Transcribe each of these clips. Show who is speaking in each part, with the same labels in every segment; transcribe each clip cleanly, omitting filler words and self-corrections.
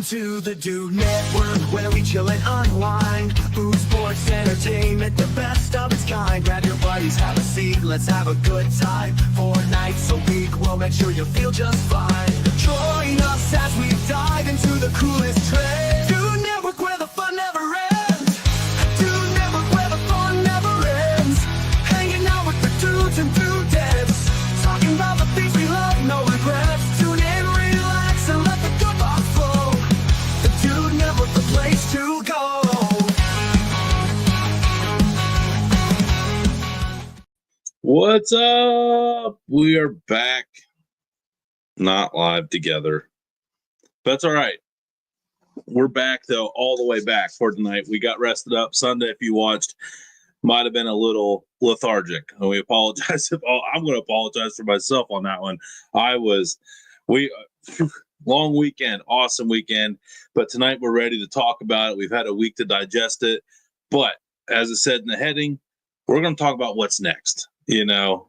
Speaker 1: Welcome to the Dude Network, where we chill and unwind. Food, sports, entertainment, the best of its kind. Grab your buddies, have a seat, let's have a good time. 4 nights a week, we'll make sure you feel just fine. Join us as we dive into the coolest trends. Dude Network, where the fun never ends. Dude Network, where the fun never ends. Hanging out with the dudes and dudettes, talking about the things we love, no regrets. Tune in, relax, and let the good vibes flow. The Dude Network, the place to go.
Speaker 2: What's up? We are back. Not live together. That's all right. We're back, though, all the way back for tonight. We got rested up. Sunday, if you watched, might have been a little lethargic. And we apologize. I'm going to apologize for myself on that one. Long weekend, awesome weekend. But tonight we're ready to talk about it. We've had a week to digest it. But as I said in the heading, we're going to talk about what's next. You know,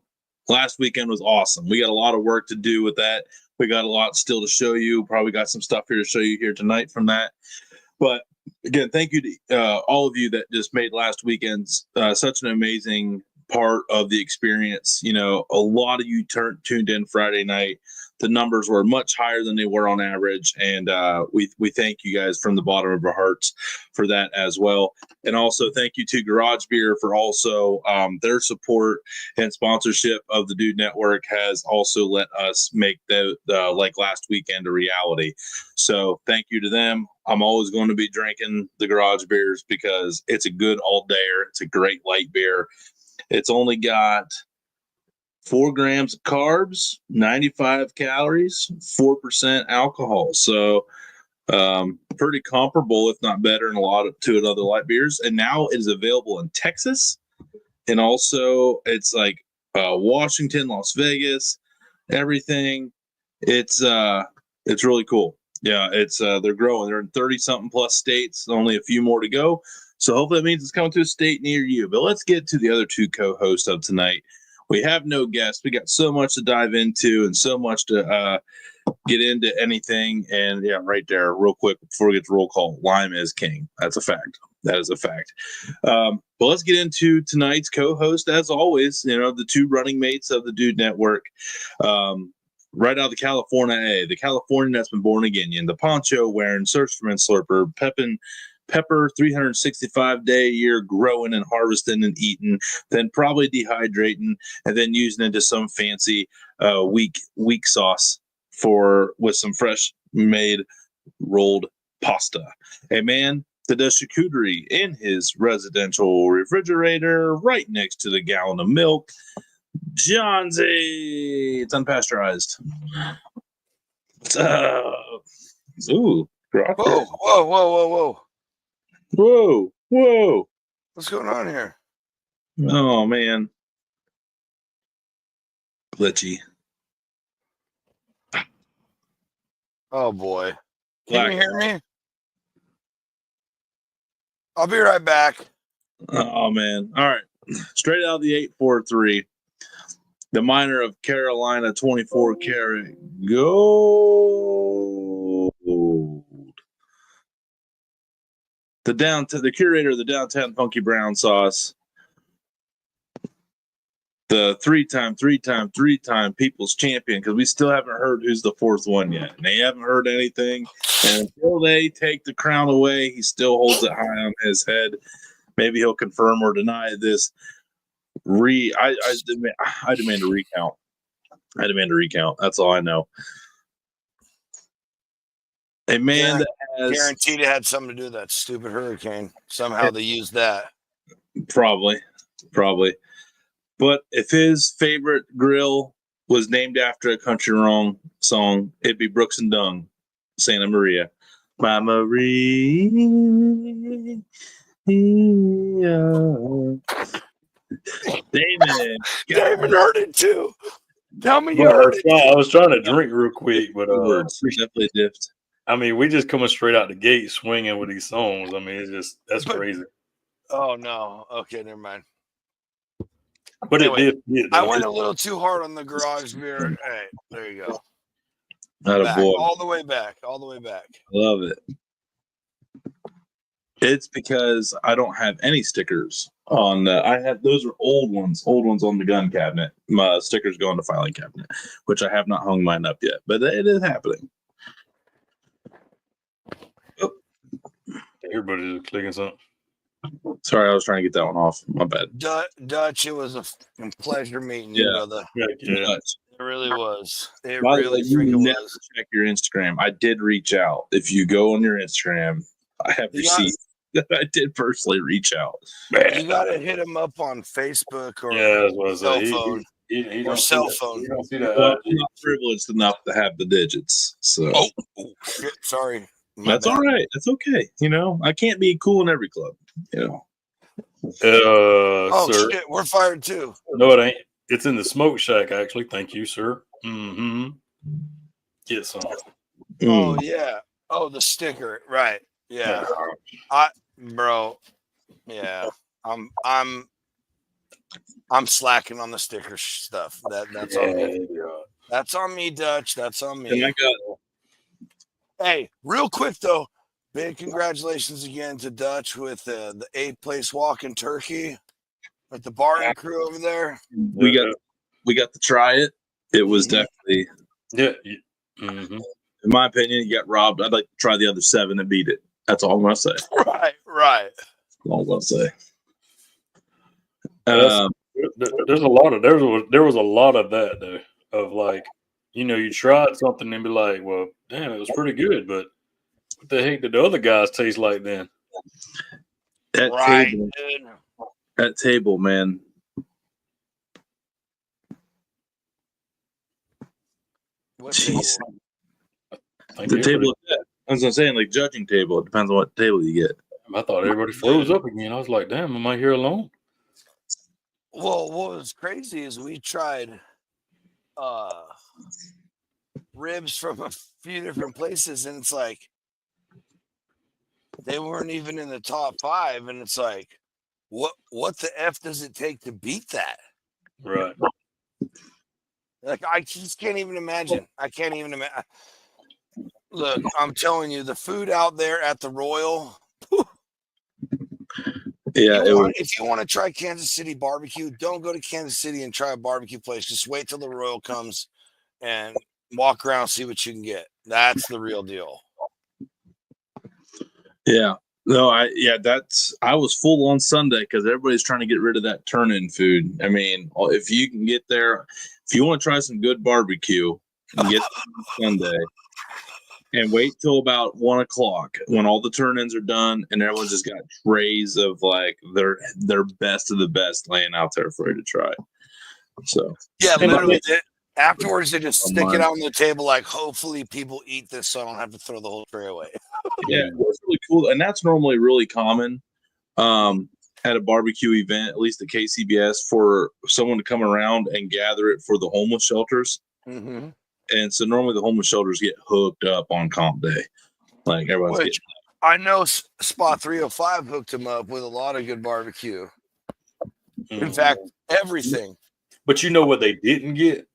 Speaker 2: last weekend was awesome. We got a lot of work to do with that. We got a lot still to show you. Probably got some stuff here to show you here tonight from that. But again, thank you to all of you that just made last weekend's such an amazing part of the experience. You know, a lot of you tuned in Friday night. The numbers were much higher than they were on average, and we thank you guys from the bottom of our hearts for that as well. And also thank you to Garage Beer for also their support and sponsorship of the Dude Network has also let us make the like last weekend a reality. So thank you to them. I'm always going to be drinking the Garage Beers because it's a good all-dayer. It's a great light beer. It's only got 4 grams of carbs, 95 calories, 4% alcohol. So pretty comparable, if not better, in a lot of to other light beers. And now it is available in Texas, and also it's like Washington, Las Vegas, everything. It's really cool. Yeah, it's they're growing. They're in 30-something plus states. Only a few more to go. So hopefully that means it's coming to a state near you. But let's get to the other two co-hosts of tonight. We have no guests. We got so much to dive into and so much to get into anything. And yeah, right there, real quick, before we get to roll call, Lime is king. That's a fact. That is a fact. But let's get into tonight's co-host. As always, you know, the two running mates of the Dude Network. Right out of the California A, the Californian that's been born again, the poncho wearing, surfman slurper, pepper 365-day a year growing and harvesting and eating, then probably dehydrating and then using into some fancy weak sauce with some fresh made rolled pasta. A man that does charcuterie in his residential refrigerator right next to the gallon of milk. John Z. It's unpasteurized. Ooh.
Speaker 3: Whoa.
Speaker 2: Whoa.
Speaker 3: What's going on here?
Speaker 2: Oh, man. Glitchy.
Speaker 3: Oh, boy. Can you hear me? I'll be right back.
Speaker 2: Oh, man. All right. Straight out of the 843. The miner of Carolina, 24 karat gold. The curator of the downtown funky brown sauce. The three-time people's champion, because we still haven't heard who's the fourth one yet. And they haven't heard anything. And until they take the crown away, he still holds it high on his head. Maybe he'll confirm or deny this. I demand a recount. That's all I know. A man that has
Speaker 3: guaranteed it had something to do with that stupid hurricane. Somehow they used that.
Speaker 2: Probably. But if his favorite grill was named after a country wrong song, it'd be Brooks and Dunn, Santa Maria. My Maria. Damon
Speaker 3: heard it too. Tell me you heard it.
Speaker 4: I was trying to drink real quick, but
Speaker 2: definitely dipped.
Speaker 4: I mean, we just coming straight out the gate swinging with these songs. I mean, that's crazy.
Speaker 3: Oh no! Okay, never mind.
Speaker 4: But
Speaker 3: anyway,
Speaker 4: it did.
Speaker 3: I went a little too hard on the Garage Beer. Hey, there you go.
Speaker 2: Not a
Speaker 3: back,
Speaker 2: boy.
Speaker 3: all the way back, all the way back.
Speaker 2: Love it. It's because I don't have any stickers on. I have those are old ones on the gun cabinet. My stickers go on the filing cabinet, which I have not hung mine up yet, but it is happening.
Speaker 4: Everybody's just clicking something.
Speaker 2: Sorry, I was trying to get that one off. My bad.
Speaker 3: Dutch, it was a pleasure meeting you,
Speaker 2: Yeah.
Speaker 3: brother.
Speaker 4: Yeah.
Speaker 3: It really was. It
Speaker 2: By the
Speaker 3: really
Speaker 2: way, you
Speaker 3: freaking
Speaker 2: never
Speaker 3: was.
Speaker 2: check your Instagram. I did reach out. If you go on your Instagram, I have
Speaker 3: You got-
Speaker 2: receipts that I did personally reach out.
Speaker 3: You got to hit him up on Facebook or
Speaker 4: Yeah, that's what I
Speaker 3: cell
Speaker 4: say.
Speaker 3: phone.
Speaker 4: He
Speaker 3: Or
Speaker 4: don't
Speaker 3: cell
Speaker 4: see that-
Speaker 3: phone.
Speaker 4: He don't see that.
Speaker 2: Well, I'm not privileged enough to have the digits, so
Speaker 3: Oh, shit, sorry. My
Speaker 2: that's
Speaker 3: bad.
Speaker 2: all right. That's okay. You know, I can't be cool in every club. You know.
Speaker 3: Oh,
Speaker 4: sir.
Speaker 3: shit, we're fired too.
Speaker 4: No, it ain't. It's in the smoke shack, actually. Thank you, sir. Mm-hmm. Get some.
Speaker 3: Oh,
Speaker 2: Mm.
Speaker 3: yeah. Oh, the sticker. Right. Yeah. Bro. Yeah. I'm slacking on the sticker stuff. That's on me. That's on me, Dutch. That's on
Speaker 2: And I
Speaker 3: me.
Speaker 2: got
Speaker 3: Hey, real quick though, big congratulations again to Dutch with the 8th place walk in Turkey with the Barton crew over there.
Speaker 2: we got to try it. It was
Speaker 3: Mhm.
Speaker 2: definitely,
Speaker 4: Yeah. Mm-hmm.
Speaker 2: in my opinion, you got robbed. I'd like to try the other 7 and beat it. That's all I'm gonna say.
Speaker 3: Right.
Speaker 2: That's all I'm gonna say.
Speaker 4: There's a lot of there was a lot of that though, of like, you tried something and be like, well, damn, it was pretty good, but what the heck did the other guys taste like then?
Speaker 2: that
Speaker 3: Right,
Speaker 2: table,
Speaker 3: dude.
Speaker 2: that table, man.
Speaker 3: What
Speaker 2: Jeez.
Speaker 3: table?
Speaker 2: The table. I was saying, like judging table. It depends on what table you get.
Speaker 4: I thought everybody froze up again. I was like, damn, am I here alone?
Speaker 3: Well, what was crazy is we tried ribs from a few different places, and it's like they weren't even in the top 5, and it's like, what the F does it take to beat that?
Speaker 4: Right.
Speaker 3: Like, I just can't even imagine. I can't even imagine. Look, I'm telling you, the food out there at the Royal.
Speaker 2: Yeah,
Speaker 3: If you want to try Kansas City barbecue, don't go to Kansas City and try a barbecue place. Just wait till the Royal comes and walk around, see what you can get. That's the real deal.
Speaker 2: Yeah. No, I was full on Sunday because everybody's trying to get rid of that turn-in food. I mean, if you can get there, if you want to try some good barbecue, and get Sunday and wait till about 1:00 when all the turn-ins are done and everyone's just got trays of like their best of the best laying out there for you to try. So
Speaker 3: Yeah,
Speaker 2: and
Speaker 3: literally. Afterwards, they just
Speaker 2: Oh,
Speaker 3: stick it
Speaker 2: man.
Speaker 3: out on the table like, hopefully people eat this so I don't have to throw the whole tray away.
Speaker 2: Yeah, it was really cool, and that's normally really common at a barbecue event, at least at KCBS, for someone to come around and gather it for the homeless shelters.
Speaker 3: Mm-hmm.
Speaker 2: And so normally the homeless shelters get hooked up on comp day, like everyone's
Speaker 3: Which I know Spot 305 hooked him up with a lot of good barbecue. In fact, everything.
Speaker 4: But you know what they didn't get?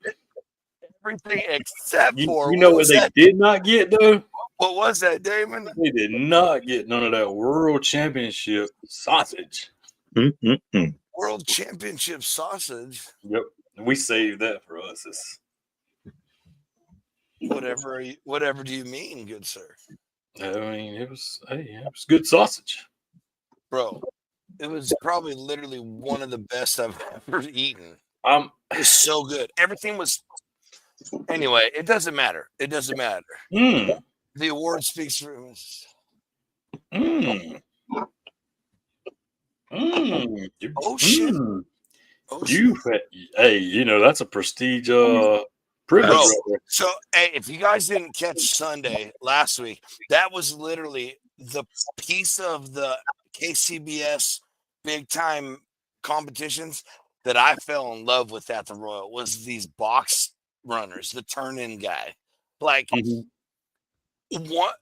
Speaker 3: Everything except for
Speaker 4: you know what they did not get though?
Speaker 3: What was that, Damon?
Speaker 4: They did not get none of that world championship sausage.
Speaker 2: getting.
Speaker 3: World Championship sausage.
Speaker 4: Yep, we saved that for us.
Speaker 3: Whatever do you mean, good sir?
Speaker 4: I mean, it was good sausage,
Speaker 3: bro. It was probably literally one of the best I've ever eaten.
Speaker 4: It
Speaker 3: was so good. Everything was. Anyway, it doesn't matter. It doesn't matter. The award speaks for us. Oh shit! Oh shit!
Speaker 4: Hey, that's a prestige privilege.
Speaker 3: Bro,
Speaker 4: right there.
Speaker 3: so hey, if you guys didn't catch Sunday last week, that was literally the piece of the KCBS big time competitions that I fell in love with at the Royal was these box runners, the turn-in guy. Like what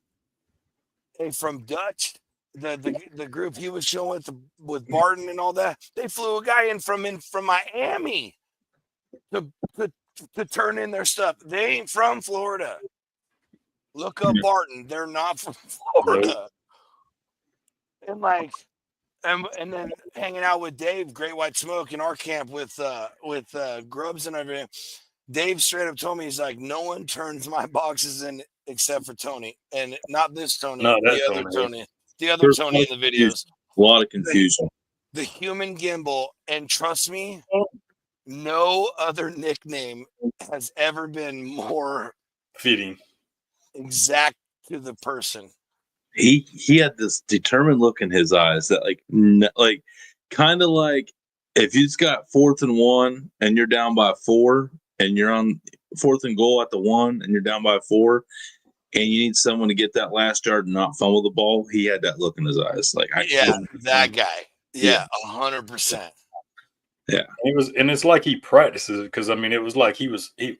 Speaker 3: from Dutch, the group he was showing with Barton and all that, they flew a guy in from Miami to turn in their stuff. They ain't from Florida. Look up Barton. They're not from Florida. And like, and then hanging out with Dave, Great White Smoke in our camp with Grubs and everything. Dave straight up told me, he's like, no one turns my boxes in except for Tony, and not this Tony,
Speaker 4: No,
Speaker 3: the
Speaker 4: that's
Speaker 3: other
Speaker 4: Tony.
Speaker 3: Tony, the other
Speaker 2: There's
Speaker 3: Tony in the videos.
Speaker 2: a lot of confusion.
Speaker 3: The human gimbal, and trust me, no other nickname has ever been more
Speaker 4: Fitting.
Speaker 3: exact to the person.
Speaker 2: He had this determined look in his eyes that like kind of like if you just got 4th and 1 and you're down by 4 and you're on 4th and goal at the 1 and you're down by 4 and you need someone to get that last yard and not fumble the ball. He had that look in his eyes. Like
Speaker 3: that guy. Yeah, 100%.
Speaker 2: Yeah,
Speaker 4: and it's like he practices it because I mean it was like it was here.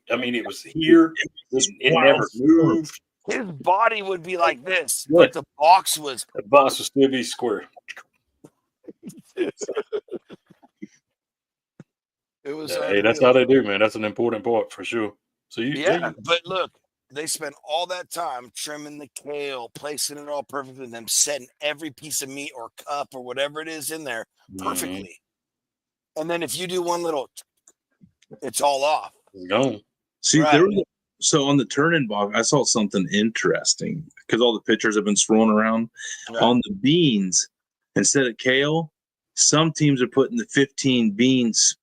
Speaker 4: It never moved.
Speaker 3: His body would be like this, but the box was.
Speaker 4: The box would still be square.
Speaker 3: It was.
Speaker 4: Hey, that's how they do, man. That's an important part for sure. So
Speaker 3: but look, they spent all that time trimming the kale, placing it all perfectly, and then setting every piece of meat or cup or whatever it is in there perfectly. Mm-hmm. And then if you do one little, it's all off.
Speaker 4: It's gone.
Speaker 2: See, so on the turn-in box, I saw something interesting because all the pictures have been scrolling around. Right. On the beans, instead of kale, some teams are putting the 15 beans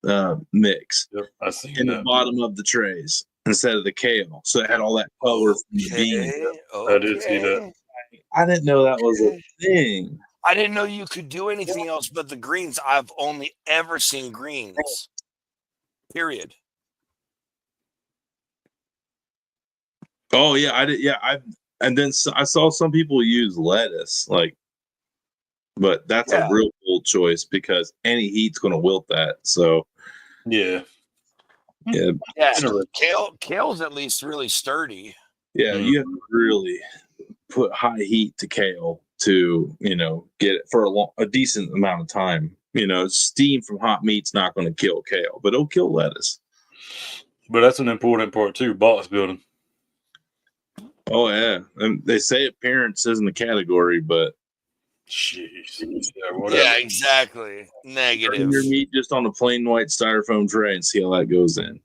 Speaker 2: mix in the bottom of the trays instead of the kale. So it had all that color from the beans.
Speaker 4: I did see that.
Speaker 2: I didn't know that was a thing.
Speaker 3: I didn't know you could do anything else but the greens. I've only ever seen greens. Period.
Speaker 2: Oh yeah, I did. Yeah, I saw some people use lettuce, but that's a real bold choice because any heat's going to wilt that. So
Speaker 4: yeah.
Speaker 3: Kale's at least really sturdy.
Speaker 2: Yeah, you have to really put high heat to kale to get it for a decent amount of time. Steam from hot meat's not going to kill kale, but it'll kill lettuce.
Speaker 4: But that's an important part too, box building.
Speaker 2: Oh yeah, and they say appearance isn't the category, but
Speaker 4: jeez,
Speaker 3: yeah, exactly. Negative.
Speaker 2: Turn your meat just on a plain white styrofoam tray and see how that goes in.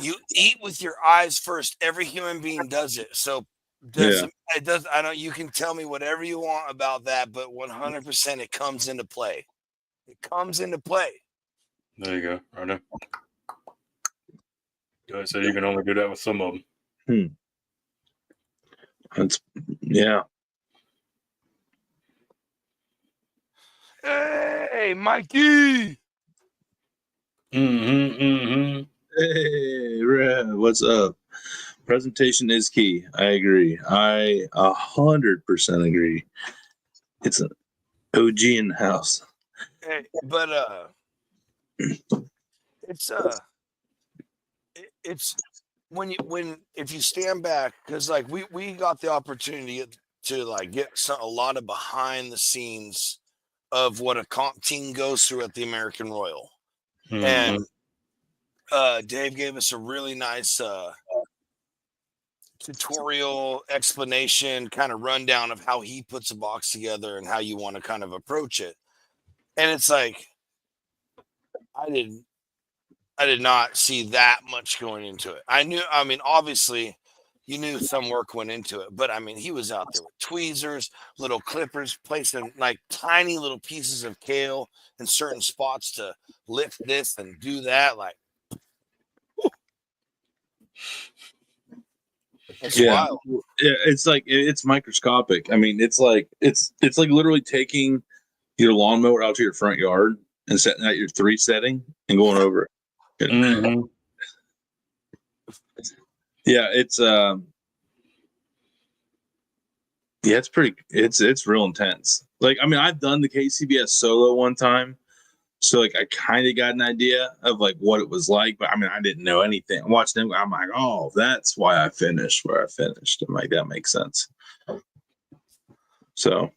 Speaker 3: You eat with your eyes first. Every human being does it. So it does. I know you can tell me whatever you want about that, but 100% it comes into play. It comes into play.
Speaker 4: There you go. Right there. So you can only do that with some of them.
Speaker 2: That's
Speaker 3: Hey, Mikey.
Speaker 2: Hey, Red, what's up? Presentation is key. I agree. I 100% agree. It's an OG in the house.
Speaker 3: Hey, but it's if you stand back, because like we got the opportunity to like get a lot of behind the scenes of what a comp team goes through at the American Royal. And Dave gave us a really nice tutorial explanation, kind of rundown of how he puts a box together and how you want to kind of approach it. And it's like, I did not see that much going into it. Obviously you knew some work went into it, but he was out there with tweezers, little clippers, placing like tiny little pieces of kale in certain spots to lift this and do that. Like, it's wild.
Speaker 2: Yeah, it's microscopic. It's like literally taking your lawnmower out to your front yard and setting out your 3 setting and going over it. Yeah, it's it's real intense. I've done the KCBS solo one time, so I kind of got an idea of what it was like, but I didn't know anything. I watched them, I'm like, oh, that's why I finished where I finished. I'm like, that makes sense. So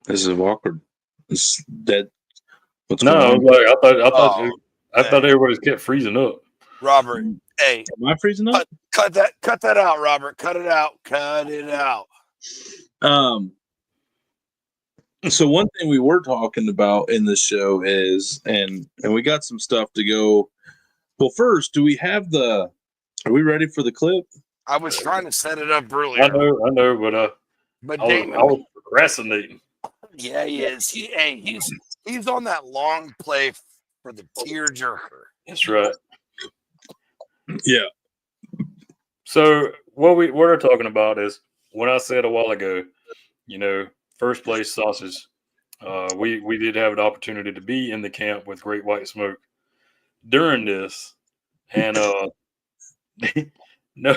Speaker 2: this is awkward. That what's
Speaker 4: No, I
Speaker 2: going
Speaker 4: was
Speaker 2: on?
Speaker 4: like, I thought
Speaker 3: hey.
Speaker 4: everybody kept freezing up.
Speaker 3: Robert, hey,
Speaker 2: Am I freezing up?
Speaker 3: cut that out, Robert. Cut it out.
Speaker 2: So one thing we were talking about in the show is, and we got some stuff to go. Well, first, are we ready for the clip?
Speaker 3: I was trying to set it up earlier.
Speaker 4: I know, but I
Speaker 3: Damon,
Speaker 4: was procrastinating.
Speaker 3: yeah, he is. He's on that long play for the tearjerker.
Speaker 4: That's right.
Speaker 2: Yeah.
Speaker 4: So what we're talking about is when I said a while ago, first place sausage. We did have an opportunity to be in the camp with Great White Smoke during this, and no,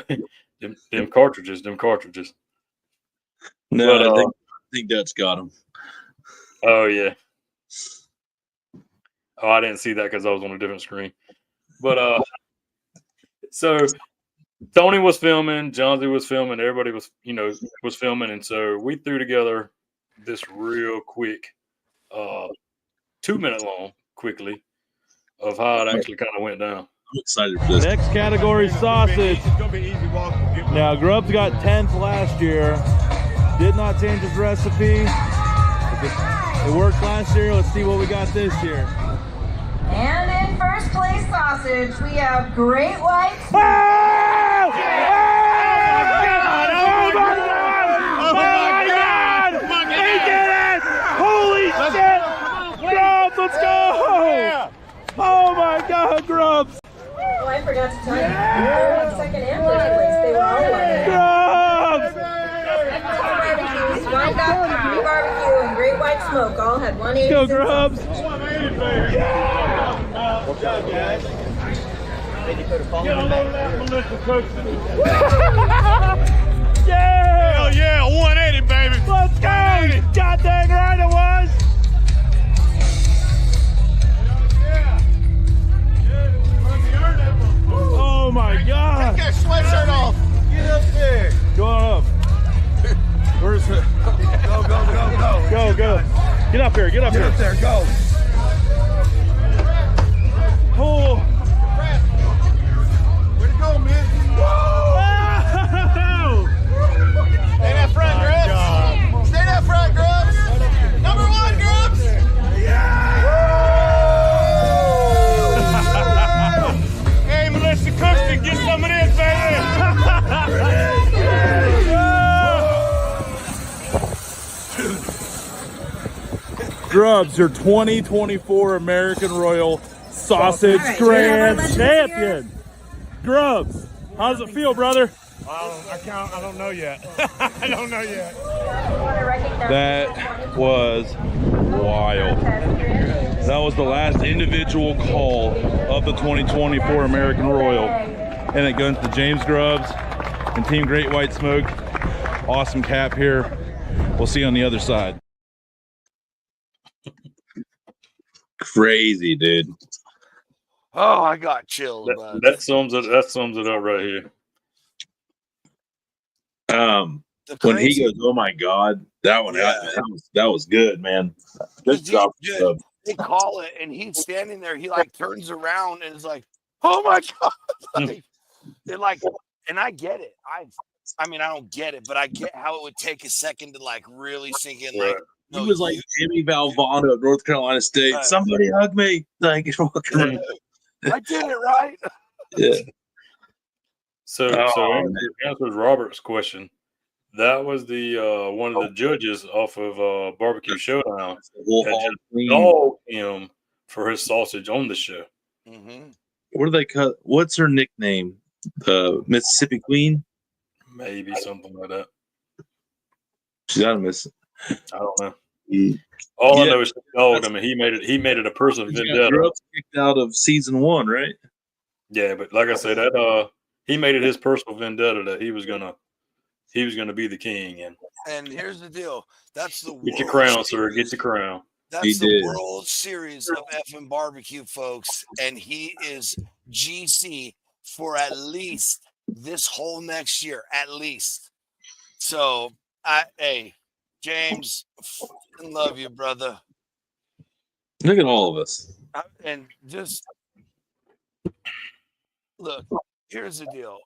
Speaker 4: them cartridges.
Speaker 2: No,
Speaker 4: But,
Speaker 2: I think Dutch got him.
Speaker 4: Oh yeah. Oh, I didn't see that because I was on a different screen. But so Tony was filming, Johnsy was filming, everybody was filming, and so we threw together this real quick, 2-minute long, quickly, of how it actually kind of went down.
Speaker 2: I'm excited for this.
Speaker 5: Next category, sausage. Now, Grubbs got 10th last year. Did not change his recipe. It worked last year. Let's see what we got this year.
Speaker 6: And in first place sausage, we have Great White.
Speaker 5: Oh! Oh my God! Oh my God! He did it! Holy shit! Grubbs, let's go! Oh my God, Grubbs!
Speaker 6: Oh, I forgot to tell you. Second and first place, they were all winning.
Speaker 5: Grubbs!
Speaker 6: Barbecues, Wind Up, Barbecue, and Great White Smoke all had 180.
Speaker 5: Go, Grubbs! Yeah!
Speaker 7: Hell yeah, 180, baby.
Speaker 5: Let's go! God dang right it was! Oh my God!
Speaker 7: Take that sweatshirt off. Get up there.
Speaker 5: Go on up. Where's the...
Speaker 7: Go.
Speaker 5: Go. Get up here,
Speaker 7: Get up there, go.
Speaker 5: Oh!
Speaker 7: Way to go, man. Stay that front, Grubbs. Stay that front, Grubbs. Number 1, Grubbs. Hey, Melissa Cookston, get some of this, baby.
Speaker 5: Grubbs, your 2024 American Royal Sausage Grand Champion. Grubbs, how does it feel, brother?
Speaker 7: I don't know yet. I don't know yet.
Speaker 5: That was wild. That was the last individual call of the 2024 American Royal. And it goes to James Grubbs and Team Great White Smoke. Awesome cap here. We'll see you on the other side.
Speaker 2: Crazy, dude.
Speaker 3: Oh, I got chilled. Bud.
Speaker 4: That sums it up right here.
Speaker 2: When he goes, "Oh my God," that one, that was good, man. Good job.
Speaker 3: They call it, and he's standing there. He like turns around and is like, "Oh my God!" They're like, and I get it. I mean, I don't get it, but I get how it would take a second to like really sink in. Like,
Speaker 2: he was like Jimmy Valvano of North Carolina State. Somebody hug me. Like,
Speaker 3: I did it right.
Speaker 2: Yeah.
Speaker 4: So to answer Robert's question, that was the one of the judges off of Barbecue Showdown that just dogged him for his sausage on the show.
Speaker 3: Mm-hmm.
Speaker 2: What do they cut? What's her nickname? The Mississippi Queen?
Speaker 4: Maybe something like that.
Speaker 2: She's out of Mississippi.
Speaker 4: I don't know. All I know is she dogged him, and he made it a personal vendetta.
Speaker 2: Kicked out of season 1, right?
Speaker 4: Yeah, but like I said, that he made it his personal vendetta that he was gonna be the king.
Speaker 3: And here's the deal: that's the
Speaker 4: get your crown, sir. Get your crown.
Speaker 3: That's the World Series of effing barbecue, folks, and he is GC for at least this whole next year, at least. So, hey, James, I love you, brother.
Speaker 2: Look at all of us.
Speaker 3: And just look, here's the deal.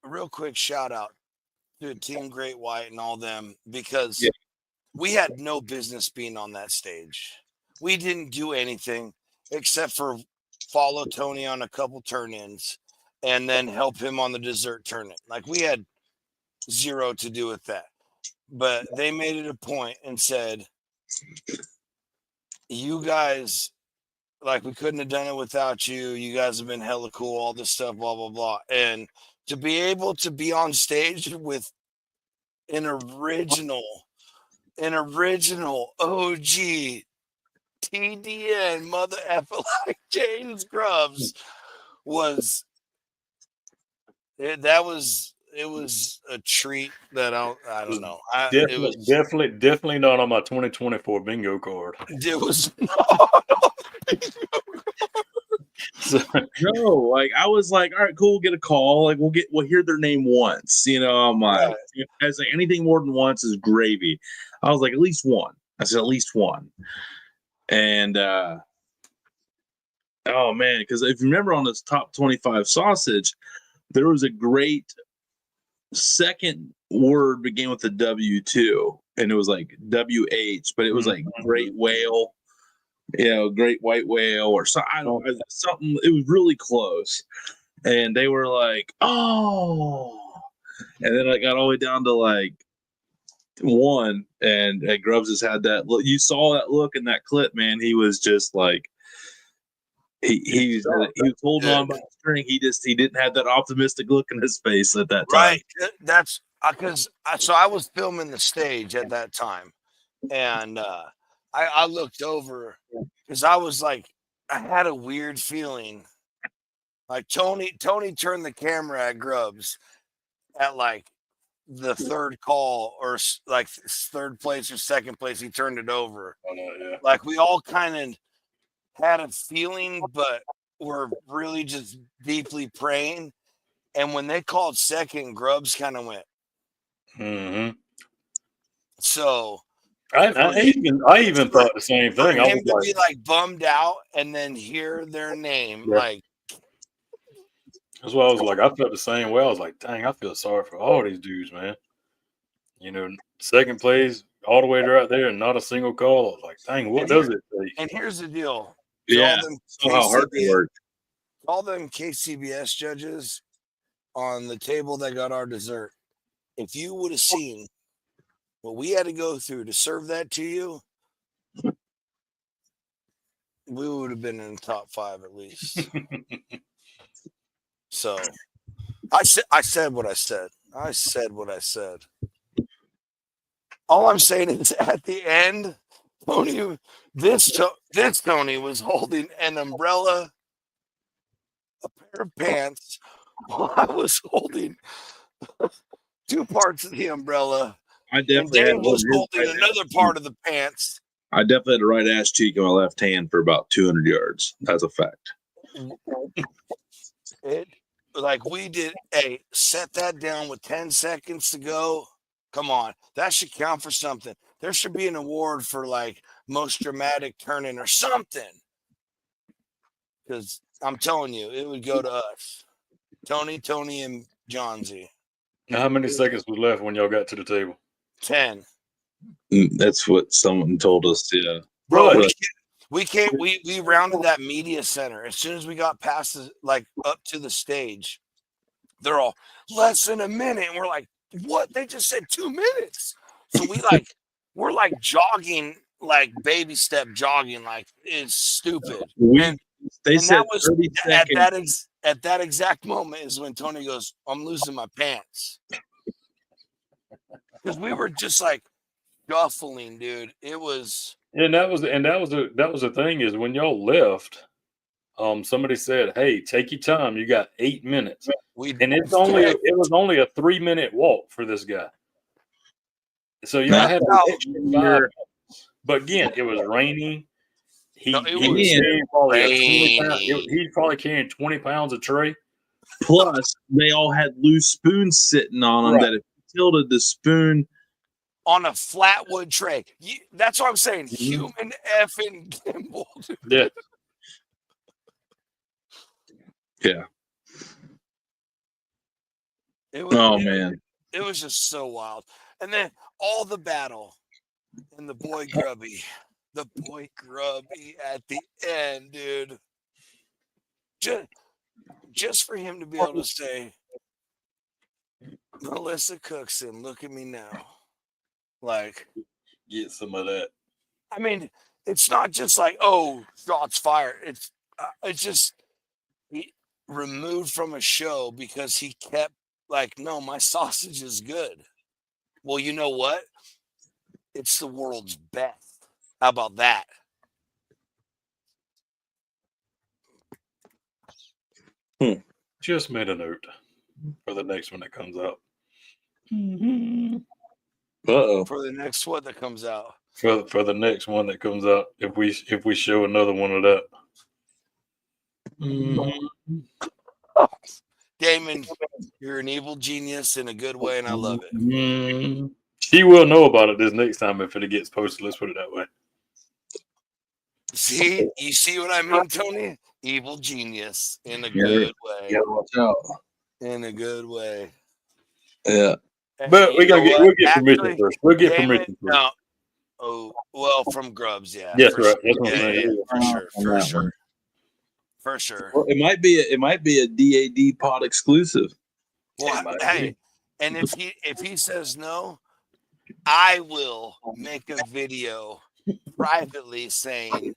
Speaker 3: A real quick shout out to Team Great White and all them, because
Speaker 2: Yeah.
Speaker 3: we had no business being on that stage. We didn't do anything except for follow Tony on a couple turn-ins and then help him on the dessert turn-in. Like, we had zero to do with that. But they made it a point and said, you guys, like, we couldn't have done it without you. You guys have been hella cool, all this stuff, blah, blah, blah. And to be able to be on stage with an original OG TDN mother effer like James Grubbs was it. It was a treat that I don't know.
Speaker 4: Definitely not on my 2024 bingo card.
Speaker 3: It was
Speaker 2: So, no, like I was like, all right, cool, we'll get a call. Like we'll hear their name once. You know, I'm like, I was like, anything more than once is gravy. I was like, at least one. I said, at least one. And oh man, because if you remember on this top 25 sausage, there was a great second word began with the W2, and it was like WH, but it was like great whale, great white whale, or so, I don't know, something. It was really close, and they were like, oh, and then I got all the way down to like one, and Grubbs has had that look. You saw that look in that clip, man. He was just like he was holding on by the string. He didn't have that optimistic look in his face at that time.
Speaker 3: right. That's because I was filming the stage at that time, and I looked over because I was like, I had a weird feeling. Like Tony turned the camera at Grubbs at like the third call, or like third place or second place. He turned it over.
Speaker 4: Oh, no, yeah.
Speaker 3: Like, we all kind of had a feeling, but we're really just deeply praying. And when they called second, Grubbs kind of went.
Speaker 4: Mm-hmm.
Speaker 3: So
Speaker 4: I even thought the same
Speaker 3: for
Speaker 4: thing. I
Speaker 3: him
Speaker 4: was
Speaker 3: to be like bummed out and then hear their name, like,
Speaker 4: that's why I was like, I felt the same way. I was like, dang, I feel sorry for all these dudes, man. You know, second place all the way right there and not a single call. I was like, dang, what does it take?
Speaker 3: And here's the deal.
Speaker 2: Yeah, how hard they work.
Speaker 3: All them KCBS judges on the table that got our dessert, if you would have seen what we had to go through to serve that to you, we would have been in the top 5 at least. So I said what I said. I said what I said. All I'm saying is, at the end, Tony, this Tony was holding an umbrella, a pair of pants, while I was holding 2 parts of the umbrella.
Speaker 2: I definitely
Speaker 3: and Dave was holding another part of the pants.
Speaker 2: I definitely had a right ass cheek in my left hand for about 200 yards. That's a fact.
Speaker 3: Like, we did, hey, set that down with 10 seconds to go. Come on, that should count for something. There should be an award for like most dramatic turn-in or something. Because I'm telling you, it would go to us. Tony, and John Z.
Speaker 4: Now, how many seconds was left when y'all got to the table?
Speaker 3: 10.
Speaker 2: That's what someone told us. Yeah,
Speaker 3: bro. We rounded that media center as soon as we got past up to the stage. They're all less than a minute, and we're like, what? They just said 2 minutes. So we're like jogging, like baby step jogging, like it's stupid.
Speaker 2: They said that was 30 seconds.
Speaker 3: At that exact moment is when Tony goes, I'm losing my pants. Because we were just like shuffling, dude. It was.
Speaker 4: And that was the thing is when y'all left, somebody said, hey, take your time. You got 8 minutes. It was only a 3-minute walk for this guy. So I had an extra 5 minutes. But again, it was raining. He's probably carrying 20 pounds of tray.
Speaker 2: Plus, they all had loose spoons sitting on them that if you tilted the spoon
Speaker 3: on a flat wood tray. That's what I'm saying. Human effing gimbal. Dude.
Speaker 4: Yeah.
Speaker 2: Yeah.
Speaker 3: It was,
Speaker 2: Oh man.
Speaker 3: it was just so wild. And then all the battle and the boy Grubby at the end, dude. Just for him to be able to say, Melissa Cookson, look at me now. Like,
Speaker 4: Get some of that.
Speaker 3: I mean, it's not just like, oh, shots fired. It's just he removed from a show because he kept like, no, my sausage is good. Well, you know what? It's the world's best. How about that?
Speaker 4: Just made a note for the next one that comes out.
Speaker 2: Uh-oh.
Speaker 3: For the next one that comes out.
Speaker 4: For the next one that comes out, if we show another one of that.
Speaker 3: Damon, you're an evil genius in a good way, and I love it.
Speaker 4: She will know about it this next time if it gets posted. Let's put it that way.
Speaker 3: See, you see what I mean, Tony? Evil genius in a good way.
Speaker 2: Yeah, watch out.
Speaker 3: In a good way.
Speaker 2: Yeah.
Speaker 4: But we'll get
Speaker 3: Actually,
Speaker 4: permission first. We'll get
Speaker 3: Damon,
Speaker 4: permission first.
Speaker 3: no. Oh, well, from Grubs, yeah.
Speaker 4: Yes,
Speaker 3: for
Speaker 4: right.
Speaker 3: sure.
Speaker 4: That's what I'm
Speaker 3: Yeah,
Speaker 4: saying.
Speaker 3: yeah, for sure. For sure.
Speaker 2: Well, it might be a D.A.D pod exclusive.
Speaker 3: Well, hey, and if he says no, I will make a video privately saying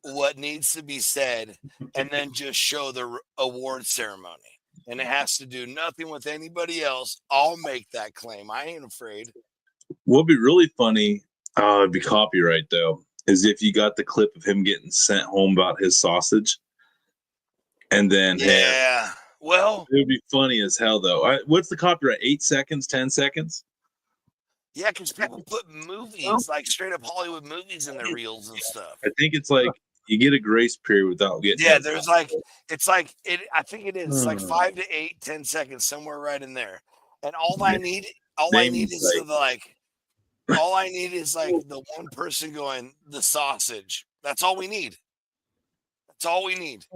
Speaker 3: what needs to be said, and then just show the award ceremony. And it has to do nothing with anybody else. I'll make that claim. I ain't afraid.
Speaker 2: What'd be really funny, it'd be copyright though, is if you got the clip of him getting sent home about his sausage, and then
Speaker 3: well,
Speaker 2: it would be funny as hell though. What's the copyright? 8 seconds, 10 seconds?
Speaker 3: Yeah, because people put movies, like straight up Hollywood movies, in their reels and stuff.
Speaker 2: I think it's like you get a grace period without getting.
Speaker 3: Yeah, there's like I think it is like 5 to 8, 10 seconds, somewhere right in there. And all I need is the one person going, the sausage. That's all we need. That's all we need.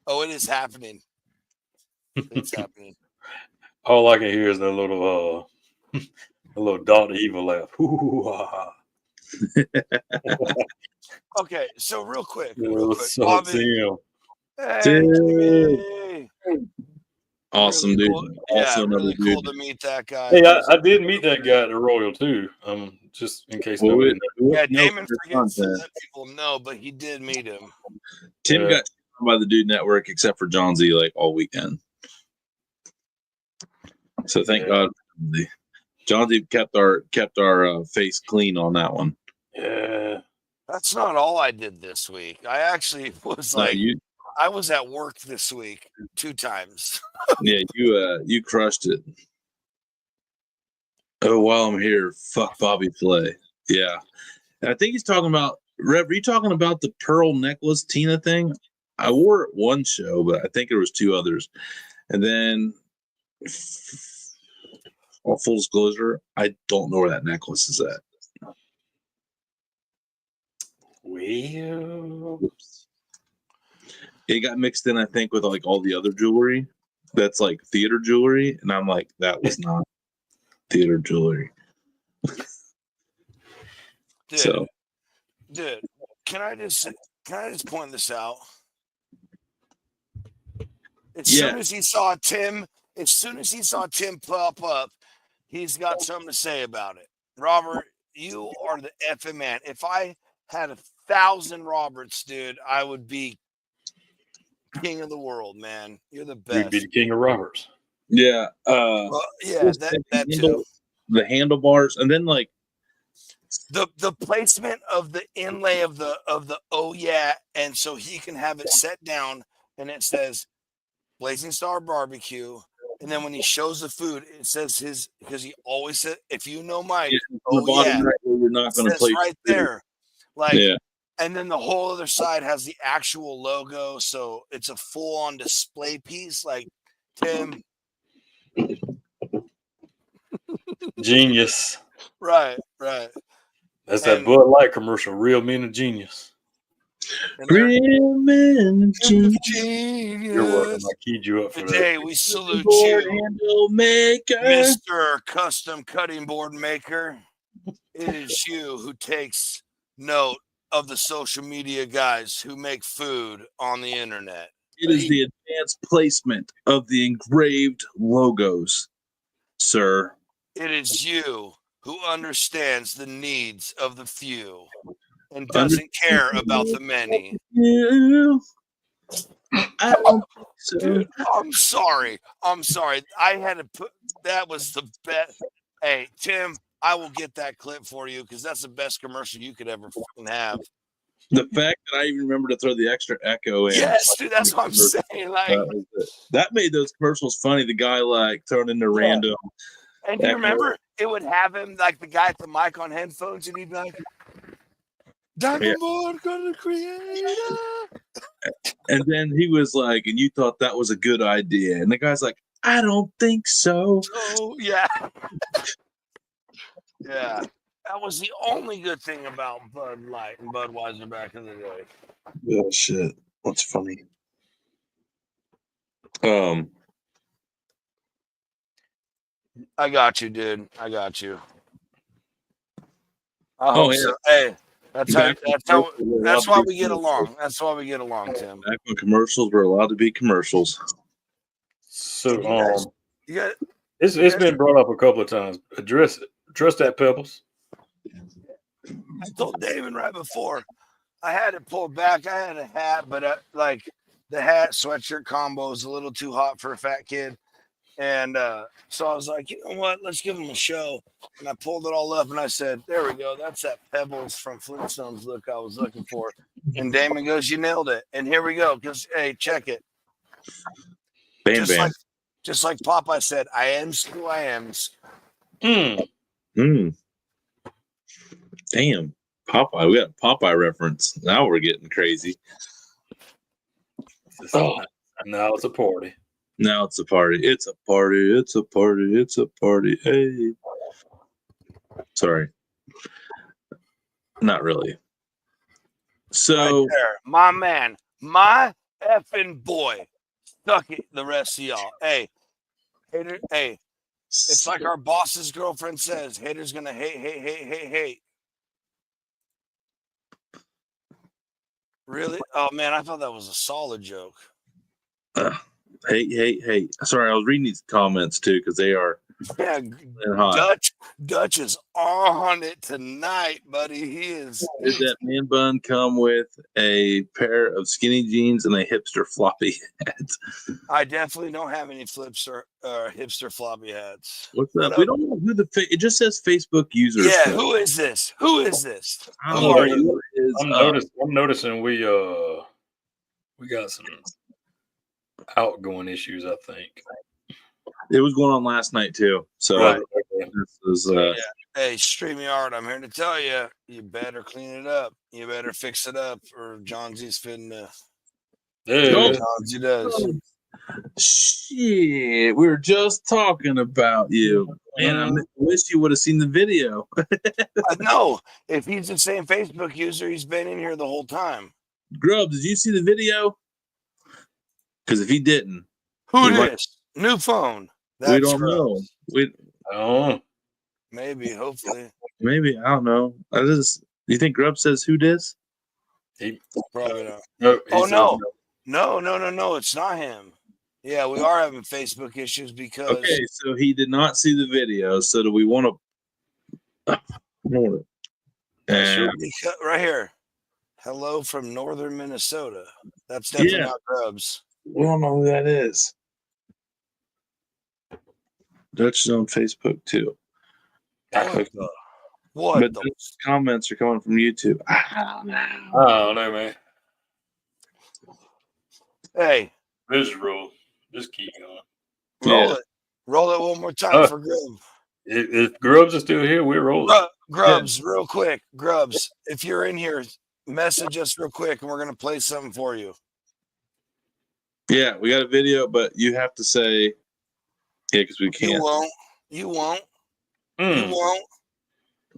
Speaker 3: Oh, it is happening. It's happening.
Speaker 4: All I can hear is a little Dr. Evil laugh.
Speaker 3: Okay, so real quick.
Speaker 4: So
Speaker 3: Bobby,
Speaker 2: Dude. Awesome,
Speaker 3: really
Speaker 2: dude.
Speaker 3: cool.
Speaker 2: Also
Speaker 3: Yeah,
Speaker 2: another
Speaker 3: really
Speaker 2: dude.
Speaker 3: cool to meet that guy.
Speaker 4: Hey, I did meet that guy at the Royal too. Just in case nobody knows.
Speaker 3: Yeah, Damon forgets to let people know, but he did meet him.
Speaker 2: Tim got by the Dude Network except for John Z like all weekend. So thank God John Z kept our face clean on that one.
Speaker 4: Yeah.
Speaker 3: That's not all I did this week. I actually was I was at work this week 2 times.
Speaker 2: Yeah, you crushed it. Oh, while I'm here, fuck Bobby Flay. Yeah. And I think he's talking about Rev, are you talking about the pearl necklace Tina thing? I wore it one show, but I think there was 2 others. And then full disclosure, I don't know where that necklace is at.
Speaker 4: Well,
Speaker 2: it got mixed in, I think, with like all the other jewelry that's like theater jewelry, and I'm like, that was not theater jewelry.
Speaker 3: Dude, can I just point this out? As soon as he saw Tim pop up, he's got something to say about it. Robert, you are the effing man. If I had 1,000 Roberts, dude, I would be king of the world, man. You're the best.
Speaker 4: You'd be the king of Roberts.
Speaker 2: Yeah.
Speaker 3: That too.
Speaker 2: The handlebars, and then like
Speaker 3: the placement of the inlay of the oh yeah, and so he can have it set down and it says Blazing Star Barbecue. And then when he shows the food, it says his, because he always said, if you know Mike,
Speaker 2: right, you're not going to play
Speaker 3: right there. Like, and then the whole other side has the actual logo. So it's a full on display piece. Like, Tim.
Speaker 4: Genius.
Speaker 3: Right.
Speaker 4: That's
Speaker 3: And-
Speaker 4: that Bud Light commercial. Real men of genius.
Speaker 3: And they're-
Speaker 2: Real men of genius.
Speaker 4: You're welcome.
Speaker 3: Genius.
Speaker 4: I keyed you up for that.
Speaker 3: Today we salute
Speaker 2: Board
Speaker 3: you,
Speaker 2: handle maker.
Speaker 3: Mr. Custom Cutting Board Maker. It is you who takes note of the social media guys who make food on the internet.
Speaker 2: It is the advanced placement of the engraved logos, sir.
Speaker 3: It is you who understands the needs of the few and doesn't care about the many.
Speaker 2: You. I don't think so.
Speaker 3: Dude, I'm sorry. I had to put that was the best. Hey, Tim, I will get that clip for you because that's the best commercial you could ever fucking have.
Speaker 2: The fact that I even remember to throw the extra echo in.
Speaker 3: Yes, dude, that's what I'm saying. Like,
Speaker 2: That made those commercials funny. The guy like throwing in the random.
Speaker 3: and do you
Speaker 2: echo.
Speaker 3: remember it would have him like the guy at the mic on headphones, and he'd be like, "Diamond Board, gonna create."
Speaker 2: And then he was like, and you thought that was a good idea. And the guy's like, I don't think so.
Speaker 3: Oh, yeah. Yeah. That was the only good thing about Bud Light and Budweiser back in the day.
Speaker 2: Oh shit. What's funny?
Speaker 3: I got you, dude. I got you.
Speaker 2: Oh, yeah.
Speaker 3: So. Hey, that's why we get
Speaker 2: along.
Speaker 3: along. That's why we get along, Tim.
Speaker 2: Back when commercials were allowed to be commercials.
Speaker 4: So
Speaker 3: You got
Speaker 4: it's been brought up a couple of times. Address it. Address that, Pebbles.
Speaker 3: I told Damon right before I had it pulled back. I had a hat, but like the hat sweatshirt combo is a little too hot for a fat kid. And so I was like, you know what? Let's give him a show. And I pulled it all up and I said, there we go. That's that Pebbles from Flintstones look I was looking for. And Damon goes, you nailed it. And here we go. Because, hey, check it.
Speaker 2: Bam, bam.
Speaker 3: Just like Popeye said, I am who I am.
Speaker 2: Damn. Popeye. We got a Popeye reference. Now we're getting crazy.
Speaker 4: Oh, now it's a party.
Speaker 2: Now it's a party. It's a party. It's a party. It's a party. Hey. Sorry. Not really. So,
Speaker 3: right there, my man, my effing boy. Suck it, the rest of y'all. Hey, hater, hey, it's like our boss's girlfriend says, haters gonna hate. Really? Oh man, I thought that was a solid joke.
Speaker 2: Hey. Sorry, I was reading these comments too because they are
Speaker 3: Yeah,
Speaker 2: hot.
Speaker 3: Dutch is on it tonight, buddy. He is.
Speaker 2: Did that man bun come with a pair of skinny jeans and a hipster floppy hat?
Speaker 3: I definitely don't have any flips or hipster floppy hats.
Speaker 2: What's up? We don't know who it just says Facebook users.
Speaker 3: Yeah, who is this? Who is this?
Speaker 2: I
Speaker 3: Who are
Speaker 2: don't
Speaker 3: you?
Speaker 2: know who it is.
Speaker 4: I'm noticing we got some outgoing issues, I think.
Speaker 2: It was going on last night too. So
Speaker 4: Right.
Speaker 2: this is
Speaker 3: Hey, StreamYard, I'm here to tell you, you better clean it up. You better fix it up, or Johnsie's fitting to.
Speaker 4: Yeah.
Speaker 3: Johnsy does.
Speaker 2: shit. We were just talking about you. Man, I wish you would have seen the video.
Speaker 3: No, if he's the same Facebook user, he's been in here the whole time.
Speaker 2: Grub, did you see the video? Because if he didn't,
Speaker 3: Who
Speaker 2: We
Speaker 3: it
Speaker 2: might-
Speaker 3: is? New phone.
Speaker 2: we don't know.
Speaker 4: Oh,
Speaker 3: Maybe, hopefully.
Speaker 2: Maybe I don't know. You think Grub says who dis?
Speaker 3: Probably not.
Speaker 4: no, he
Speaker 3: Oh,
Speaker 4: said
Speaker 3: no. No, it's not him. Yeah, we are having Facebook issues because
Speaker 2: Okay, so he did not see the video. So do we want to? And
Speaker 3: right here. Hello from northern Minnesota. That's definitely
Speaker 2: Yeah.
Speaker 3: not Grubs.
Speaker 2: we don't know who that is. Dutch is on Facebook too.
Speaker 3: What
Speaker 2: But
Speaker 3: the
Speaker 2: those comments are coming from YouTube. I don't know.
Speaker 4: I don't know, man.
Speaker 3: Hey,
Speaker 4: This rule. Just keep going.
Speaker 3: roll
Speaker 2: Yeah.
Speaker 3: it. Roll it one more time for Grub.
Speaker 4: If Grubbs is still here, we're rolling.
Speaker 3: Grubs, real quick. Grubs, if you're in here, message us real quick and we're gonna play something for you.
Speaker 2: Yeah, we got a video, but you have to say, yeah, because we
Speaker 3: You
Speaker 2: can't.
Speaker 3: won't. You won't. You won't.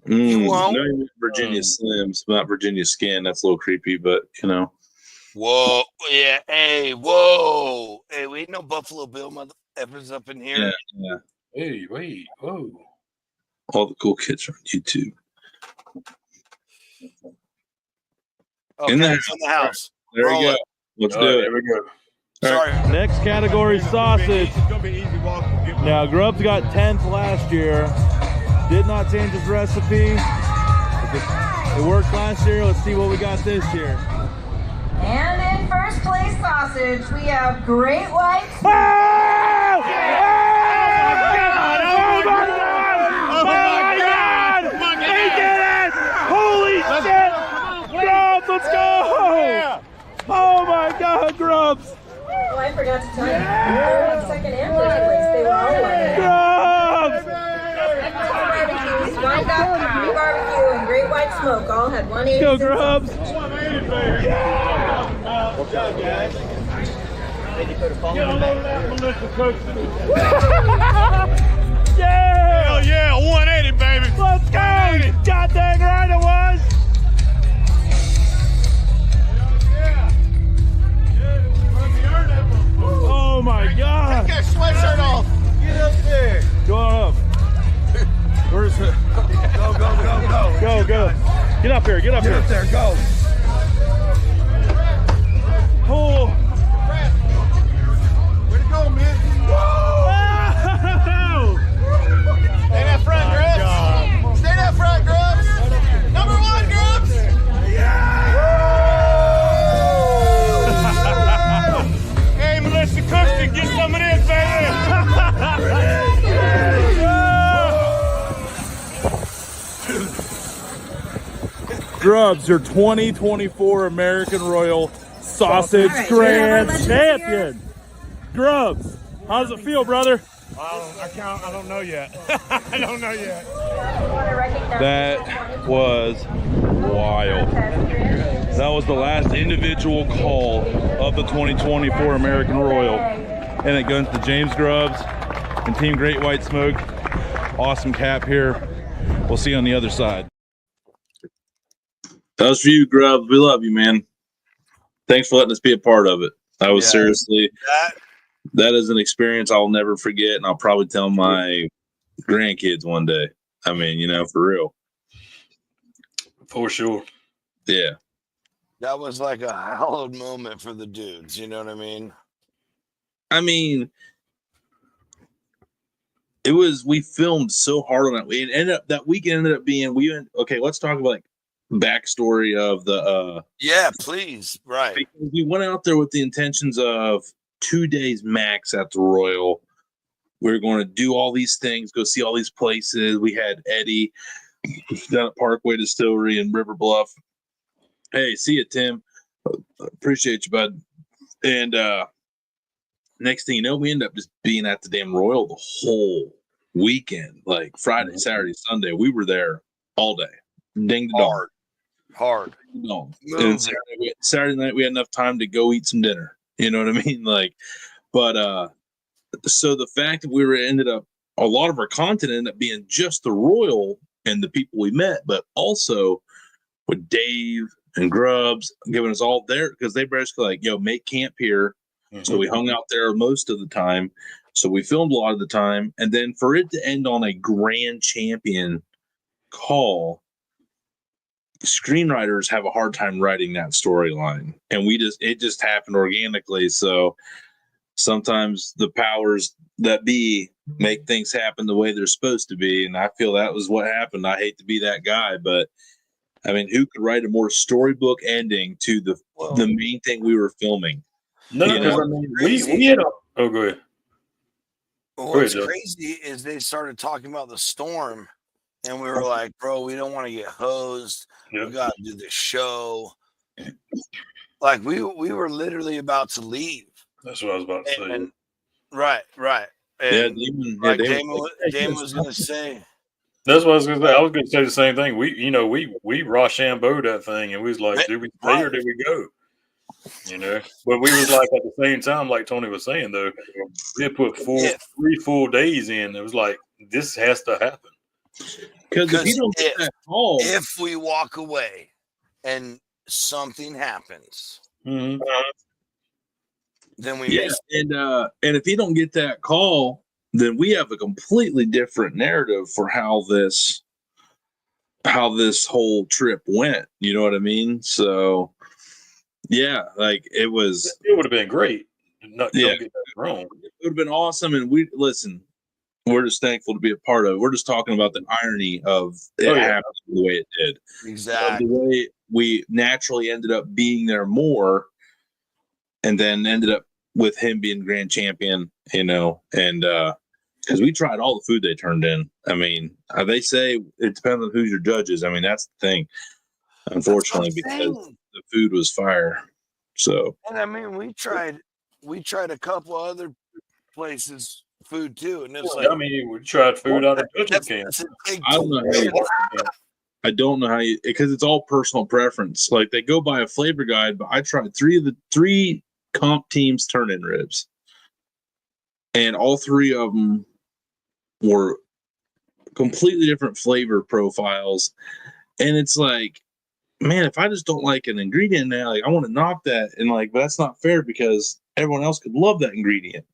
Speaker 3: You won't.
Speaker 2: No, Virginia Slims, not Virginia Skin. That's a little creepy, but you know.
Speaker 3: Whoa. Yeah. Hey, whoa. Hey, we ain't no Buffalo Bill motherfuckers up in here.
Speaker 2: Yeah.
Speaker 4: Hey, wait, whoa.
Speaker 2: All the cool kids are on YouTube.
Speaker 3: Okay,
Speaker 2: In the
Speaker 3: it's in the house.
Speaker 2: There
Speaker 3: Roll
Speaker 2: we go.
Speaker 3: it.
Speaker 2: Let's
Speaker 4: All
Speaker 2: do
Speaker 4: right,
Speaker 2: it.
Speaker 4: here we go.
Speaker 3: Sorry.
Speaker 5: Next category, sausage. Now, Grubbs got 10th last year. Did not change his recipe. It worked last year. Let's see what we got this year.
Speaker 6: And in first place sausage, we have Great White.
Speaker 5: Oh! Oh my God! Oh my God! He did it! Holy shit! Grubbs, let's go! Oh my God, Grubbs!
Speaker 6: Oh, I forgot to tell you. Third, second, and first place. They were all winning.
Speaker 5: Grubbs!
Speaker 6: Barbecues, Wind Up, Free Barbecue, and Great White Smoke all had 180.
Speaker 5: Go, Grubbs! Yeah!
Speaker 7: Hell yeah, 180, baby.
Speaker 5: Let's go! God dang right it was! Oh my God!
Speaker 7: Take that sweatshirt off. Get up there.
Speaker 5: Go on up. Where's it?
Speaker 7: Go, go, go, go.
Speaker 5: Go, go. Get up here, get up
Speaker 7: Get
Speaker 5: here.
Speaker 7: up there, go.
Speaker 5: Oh.
Speaker 7: Way to go, man.
Speaker 5: Oh.
Speaker 7: Stay that front, Grubs. Stay that front, Grubs. Number 1, Grubs. Hey, Melissa Cookston, get some of this, baby.
Speaker 5: Grubbs, your 2024 American Royal Sausage Grand Champion. Grubbs, how does it feel, brother?
Speaker 7: I don't know yet. I don't know yet.
Speaker 5: That was wild. That was the last individual call of the 2024 American Royal. And it goes to James Grubbs and Team Great White Smoke. Awesome cap here. We'll see you on the other side.
Speaker 2: That was for you, Grubbs. We love you, man. Thanks for letting us be a part of it. I was seriously, that is an experience I'll never forget, and I'll probably tell my grandkids one day. I mean, you know, for real.
Speaker 4: For sure.
Speaker 2: Yeah.
Speaker 3: That was like a hallowed moment for the dudes. You know what I mean?
Speaker 2: I mean, it was, we filmed so hard on it. It ended up, that weekend ended up being, okay, let's talk about like backstory of the
Speaker 3: Yeah, please. Right.
Speaker 2: because we went out there with the intentions of 2 days max at the Royal. We were going to do all these things, go see all these places. We had Eddie down at Parkway Distillery in River Bluff. Hey, see you, Tim. Appreciate you, bud. And next thing you know, we end up just being at the damn Royal the whole weekend, like Friday, Saturday, Sunday. We were there all day, ding to dong.
Speaker 3: Hard.
Speaker 2: No. And Saturday night we had enough time to go eat some dinner. You know what I mean? Like, but so the fact that we were ended up, a lot of our content ended up being just the Royal and the people we met, but also with Dave and Grubbs giving us all there, because they basically like, yo, make camp here. So we hung out there most of the time. So we filmed a lot of the time. And then for it to end on a grand champion call, screenwriters have a hard time writing that storyline, and it just happened organically. So sometimes the powers that be make things happen the way they're supposed to be, and I feel that was what happened. I hate to be that guy, but I mean, who could write a more storybook ending to the main thing we were filming?
Speaker 4: No, because I mean, we had oh, go ahead.
Speaker 3: What's crazy is they started talking about the storm, and we were like, bro, we don't want to get hosed. We got to do the show. Like, we were literally about to leave.
Speaker 4: That's what I was about to say.
Speaker 3: Right. And Damon was going to say.
Speaker 4: That's what I was going to say. I was going to say the same thing. We Rochambeau'd that thing, and we was like, did we stay or did we go? You know, but we was like, at the same time, like Tony was saying, though, we had put 3 full days in. It was like, this has to happen.
Speaker 2: Because if you don't get
Speaker 3: if,
Speaker 2: that call,
Speaker 3: if we walk away and something happens,
Speaker 4: Mhm.
Speaker 3: then we
Speaker 2: yeah,
Speaker 3: miss.
Speaker 2: and if you don't get that call, then we have a completely different narrative for how this whole trip went. You know what I mean? So yeah, like it was.
Speaker 4: It would have been great. No,
Speaker 2: Yeah.
Speaker 4: don't get that wrong.
Speaker 2: It would have been awesome, and we're just thankful to be a part of it. We're just talking about the irony of it
Speaker 4: Oh, yeah.
Speaker 2: happening the way it did. Of
Speaker 3: Exactly.
Speaker 2: the way we naturally ended up being there more, and then ended up with him being grand champion, and because we tried all the food they turned in. I mean, they say it depends on who's your judges. I mean, that's the thing, unfortunately, because the food was fire. So,
Speaker 3: And I mean, we tried a couple other places food too, and it's like
Speaker 4: I mean, we tried food out of judges' can.
Speaker 2: I don't know I don't know how you, because it's all personal preference. Like they go by a flavor guide, but I tried three comp teams turn-in ribs, and all three of them were completely different flavor profiles. And it's like, man, if I just don't like an ingredient now, like I want to knock that, and like, but that's not fair because everyone else could love that ingredient.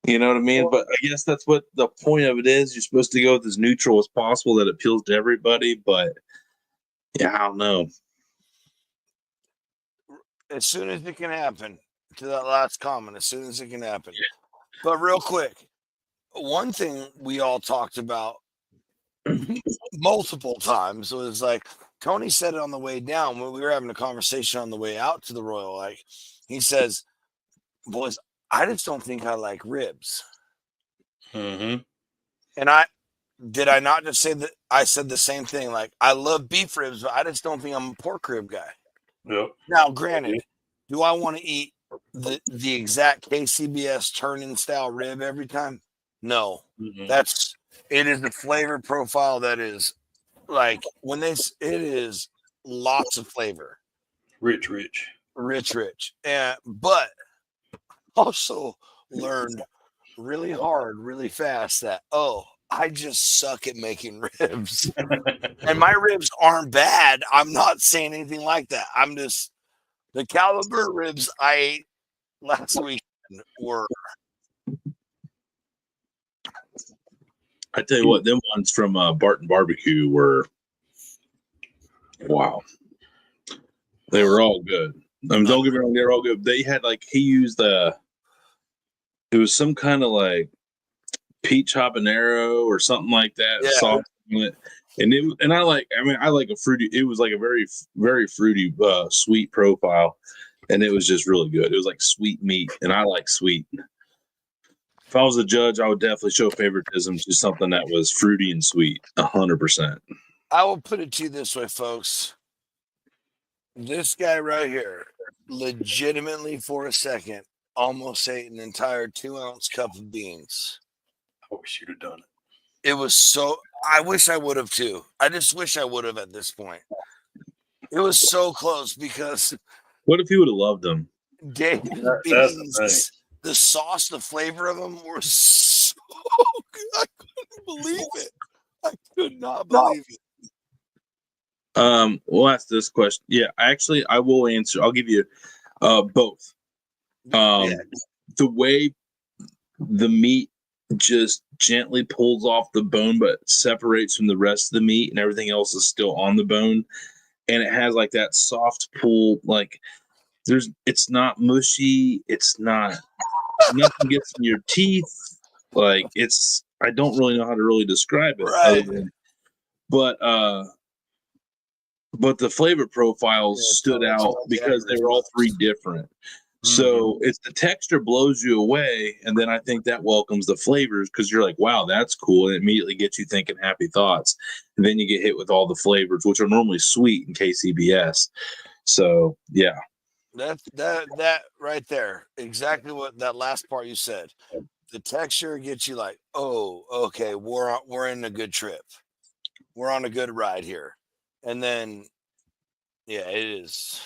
Speaker 2: You know what I mean? But I guess that's what the point of it is. You're supposed to go with as neutral as possible that appeals to everybody. But yeah, I don't know.
Speaker 3: as soon as it can happen, to that last comment, as soon as it can happen. But real quick, one thing we all talked about multiple times was like Tony said it on the way down when we were having a conversation on the way out to the Royal. Like he says, boys, I just don't think I like ribs.
Speaker 4: Mm-hmm.
Speaker 3: And did I not just say that? I said the same thing. Like I love beef ribs, but I just don't think I'm a pork rib guy.
Speaker 4: Yep.
Speaker 3: Now, granted, do I want to eat the exact KCBS turn-in style rib every time? No.
Speaker 4: Mm-hmm.
Speaker 3: It is the flavor profile that is like it is lots of flavor,
Speaker 4: Rich.
Speaker 3: rich, and but also learned really hard, really fast that I just suck at making ribs, and my ribs aren't bad. I'm not saying anything like that. I'm just the caliber ribs I ate last weekend were.
Speaker 2: I tell you what, them ones from Barton Barbecue were wow. They were all good. Don't get me wrong, they were all good. They had like he used it was some kind of like peach habanero or something like that.
Speaker 3: Yeah.
Speaker 2: Sauce on it. And I like a fruity. It was like a very very fruity sweet profile, and it was just really good. It was like sweet meat, and I like sweet. If I was a judge, I would definitely show favoritism to something that was fruity and sweet, 100%.
Speaker 3: I will put it to you this way, folks. This guy right here, legitimately for a second, almost ate an entire 2-ounce cup of beans.
Speaker 4: I wish you'd have done it.
Speaker 3: It was so. I wish I would have too. I just wish I would have at this point. It was so close because
Speaker 2: What if you would have loved them?
Speaker 3: Dave's
Speaker 4: That's the
Speaker 3: beans, the sauce, the flavor of them were so good. I couldn't believe it. I could not believe it.
Speaker 2: We'll ask this question. Yeah, actually, I will answer. I'll give you both. The way the meat just gently pulls off the bone, but separates from the rest of the meat, and everything else is still on the bone, and it has like that soft pull. Like it's not mushy. It's not nothing gets in your teeth. Like I don't really know how to really describe it.
Speaker 3: Right.
Speaker 2: But the flavor profiles stood out because they were all three different. So it's the texture blows you away, and then I think that welcomes the flavors because you're like, wow, that's cool. And it immediately gets you thinking happy thoughts. And then you get hit with all the flavors, which are normally sweet in KCBS. So yeah.
Speaker 3: That right there. Exactly what that last part you said. The texture gets you like, oh, okay, we're in a good trip. We're on a good ride here. And then yeah, it is.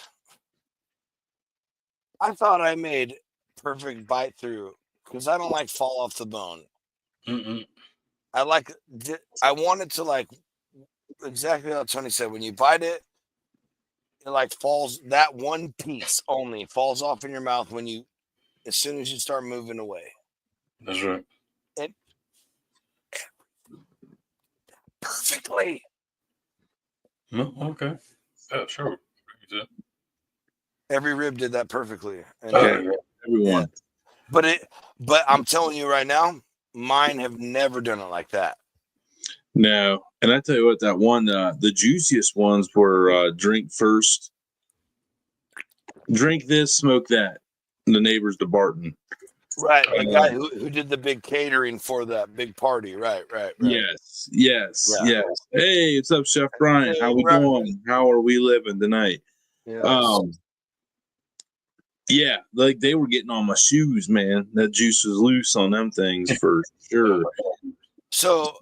Speaker 3: I thought I made perfect bite through because I don't like fall off the bone.
Speaker 4: Mm-mm.
Speaker 3: I want it to like exactly how Tony said. When you bite it, it like falls. That one piece only falls off in your mouth as soon as you start moving away.
Speaker 4: That's right.
Speaker 3: It perfectly.
Speaker 4: No, okay. Yeah, sure.
Speaker 3: Every rib did that perfectly. And
Speaker 2: Everyone.
Speaker 3: But I'm telling you right now, mine have never done it like that.
Speaker 2: No. And I tell you what, that one, the juiciest ones were drink first, drink this, smoke that. The neighbors to Barton.
Speaker 3: Right. The guy who did the big catering for that big party. Right.
Speaker 2: Yes.
Speaker 3: Yeah.
Speaker 2: Hey, what's up, Chef Brian? How we doing? How are we living tonight?
Speaker 3: Yes.
Speaker 2: Yeah, like they were getting on my shoes, man. That juice was loose on them things for sure.
Speaker 3: So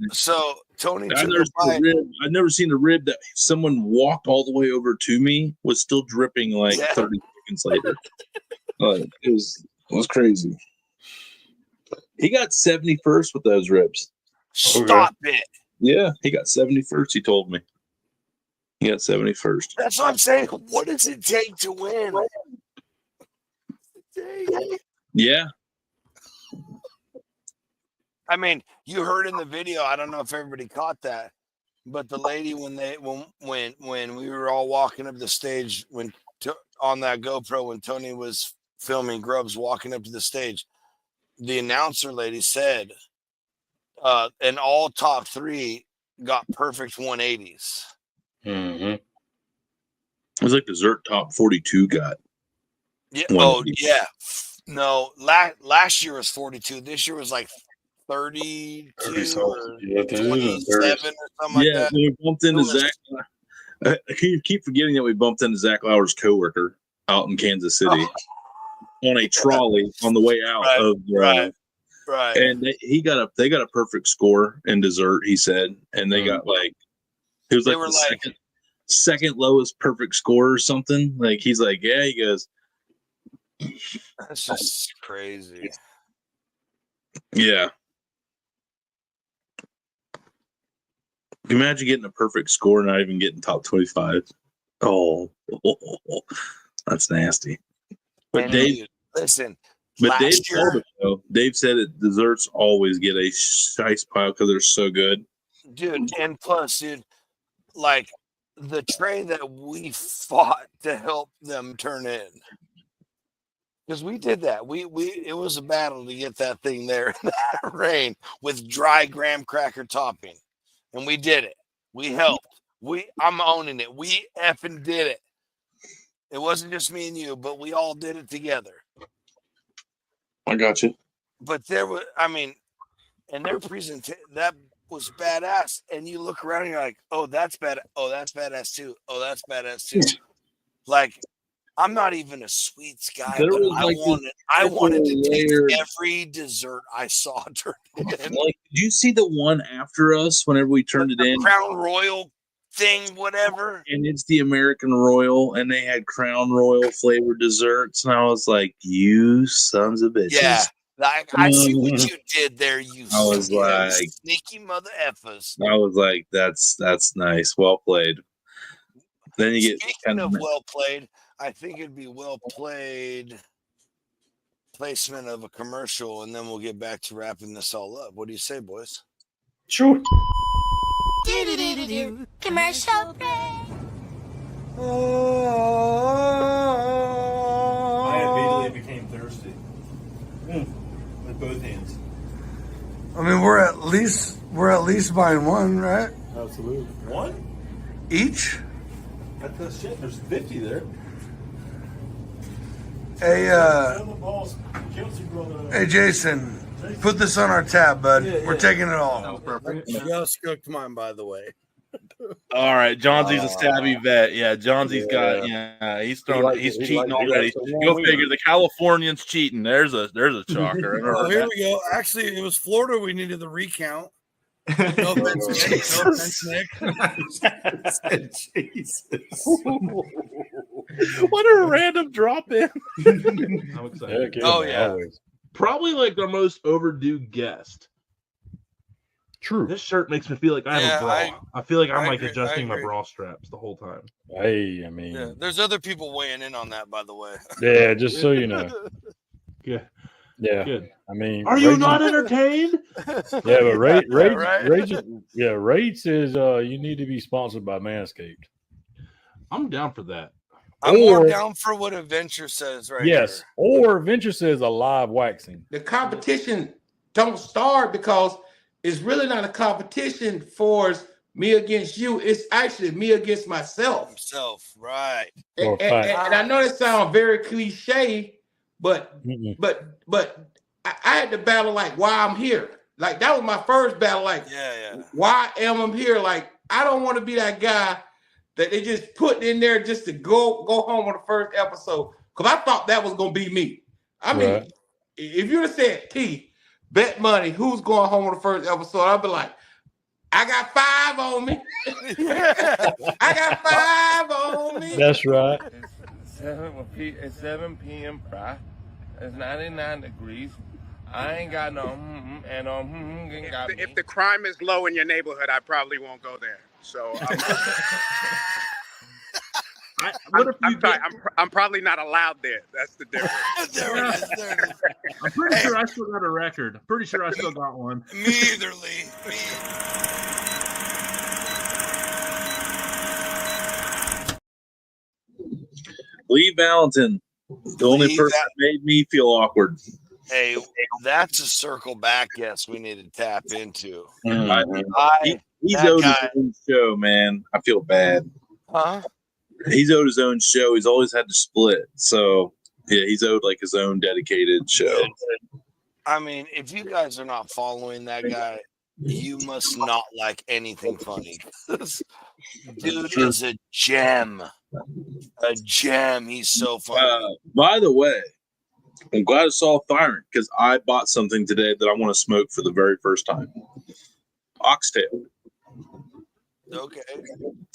Speaker 3: Tony
Speaker 2: I've
Speaker 3: took a bite.
Speaker 2: never seen a rib that someone walked all the way over to me was still dripping like 30 seconds later. It was crazy. He got 71st with those ribs.
Speaker 3: Stop it.
Speaker 2: Yeah, he got 71st. He told me he got 71st.
Speaker 3: That's what I'm saying. What does it take to win?
Speaker 2: Yeah.
Speaker 3: I mean, you heard in the video. I don't know if everybody caught that, but the lady when we were all walking up the stage on that GoPro when Tony was filming Grubbs walking up to the stage, the announcer lady said, and all top three got perfect 180s.
Speaker 4: Mm-hmm.
Speaker 2: It was like dessert top 42 got.
Speaker 3: Yeah. Oh, yeah. No, last year was 42. This year was like 32 or 27 or something like that.
Speaker 2: We bumped into Zach. I keep forgetting that we bumped into Zach Lauer's coworker out in Kansas City on a trolley on the way out of
Speaker 3: right.
Speaker 2: And they got a perfect score in dessert, he said, and they got like it was like the second lowest perfect score or something. Like he's like, yeah, he goes.
Speaker 3: That's just crazy.
Speaker 2: Yeah. Imagine getting a perfect score and not even getting top 25. Oh, that's nasty. But
Speaker 3: and
Speaker 2: Dave,
Speaker 3: listen.
Speaker 2: But Dave said that desserts always get a shice pile because they're so good.
Speaker 3: Dude, and plus, dude, like the tray that we fought to help them turn in. Because we did that. It was a battle to get that thing there in that rain with dry graham cracker topping. And we did it. We helped. I'm owning it. We effing did it. It wasn't just me and you, but we all did it together.
Speaker 2: I got you.
Speaker 3: But and their presentation, that was badass. And you look around and you're like, oh, that's bad. Oh, that's badass too. Oh, that's badass too. Like, I'm not even a sweets guy, but I wanted to taste every dessert I saw turn in.
Speaker 2: Like, did you see the one after us whenever we turned it in?
Speaker 3: Crown Royal thing, whatever.
Speaker 2: And it's the American Royal, and they had Crown Royal flavored desserts. And I was like, you sons of bitches.
Speaker 3: Yeah. I see what you did there, sneaky mother effers.
Speaker 2: I was like, that's nice. Well played. Then you get
Speaker 3: Speaking of well played, I think it'd be well played placement of a commercial, and then we'll get back to wrapping this all up. What do you say, boys?
Speaker 4: Sure.
Speaker 8: Commercial break.
Speaker 9: I immediately became thirsty. With both hands.
Speaker 10: I mean, we're at least buying one, right?
Speaker 9: Absolutely. One?
Speaker 10: Each?
Speaker 9: That's shit. There's 50 there.
Speaker 10: Hey, Jason, put this on our tab, bud. We're taking it all.
Speaker 3: Just cooked mine, by the way.
Speaker 5: All right, Johnsy's a savvy vet. Yeah, Johnsy's got. Yeah, he's cheating already. Go figure. The Californians cheating. There's a shocker.
Speaker 10: Oh, here we go. Actually, it was Florida. We needed the recount. No offense, Nick.
Speaker 9: Jesus.
Speaker 5: What a random drop in.
Speaker 9: I'm excited.
Speaker 3: Oh, yeah.
Speaker 5: Probably like our most overdue guest.
Speaker 4: True.
Speaker 5: This shirt makes me feel like I have a bra. I feel like I'm like
Speaker 3: agree,
Speaker 5: adjusting my bra straps the whole time.
Speaker 4: Hey, I mean,
Speaker 3: Yeah, there's other people weighing in on that, by the way.
Speaker 4: yeah, just so you know.
Speaker 5: Yeah.
Speaker 4: Yeah.
Speaker 5: Good.
Speaker 4: I mean,
Speaker 5: Are you not entertained?
Speaker 4: Yeah, but
Speaker 3: Right.
Speaker 4: Rates is you need to be sponsored by Manscaped.
Speaker 5: I'm down for that.
Speaker 3: I'm more down for what Adventure says right here.
Speaker 4: Yes, or Venture says a live waxing.
Speaker 11: The competition don't start because it's really not a competition for me against you. It's actually me against myself.
Speaker 3: Right.
Speaker 11: And I know that sounds very cliche, but I had to battle like why I'm here. Like that was my first battle. Like, why am I here? Like, I don't want to be that guy that they just put in there just to go home on the first episode. Because I thought that was gonna be me. I mean, if you'd have said, T, bet money, who's going home on the first episode? I'd be like, I got 5 on me. I got 5 on me.
Speaker 4: That's right.
Speaker 12: It's 7 p.m. Fry. It's 99 degrees. I ain't got no and ain't got me.
Speaker 13: If the crime is low in your neighborhood, I probably won't go there. So I'm probably not allowed there. That's the difference.
Speaker 3: There it is.
Speaker 5: I'm pretty sure I still got a record. I'm pretty sure I still got one.
Speaker 3: Me either, Lee.
Speaker 2: Lee Valentin, the only person that made me feel awkward.
Speaker 3: Hey, that's a circle back guess we need to tap into.
Speaker 2: He's owed his own show, man. I feel bad.
Speaker 3: Huh?
Speaker 2: He's owed his own show. He's always had to split. So, yeah, he's owed like his own dedicated show.
Speaker 3: I mean, if you guys are not following that guy, you must not like anything funny. Dude is a gem. A gem. He's so funny.
Speaker 2: By the way, I'm glad I saw Thyron because I bought something today that I want to smoke for the very first time. Oxtail.
Speaker 3: Okay.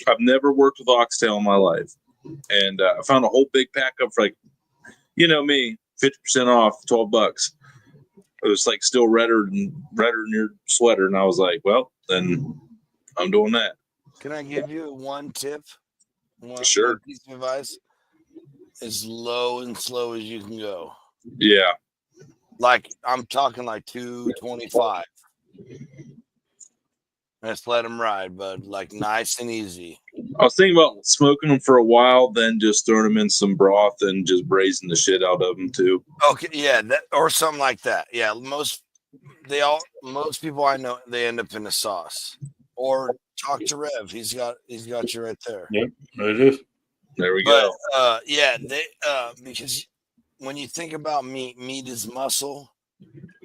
Speaker 2: I've never worked with oxtail in my life. And I found a whole big pack up for like, you know me, 50% off, $12. It was like still redder than your sweater. And I was like, well, then I'm doing that.
Speaker 3: Can I give you one tip? One piece of advice? As low and slow as you can go.
Speaker 2: Yeah.
Speaker 3: Like I'm talking like 225. Let's let them ride, but like nice and easy.
Speaker 2: I was thinking about smoking them for a while, then just throwing them in some broth and just braising the shit out of them too.
Speaker 3: Okay, yeah, that or something like that. Yeah, most people I know, they end up in a sauce. Or talk to Rev. He's got you right there.
Speaker 4: Yep, there it is.
Speaker 2: There we go.
Speaker 3: Yeah, because when you think about meat is muscle,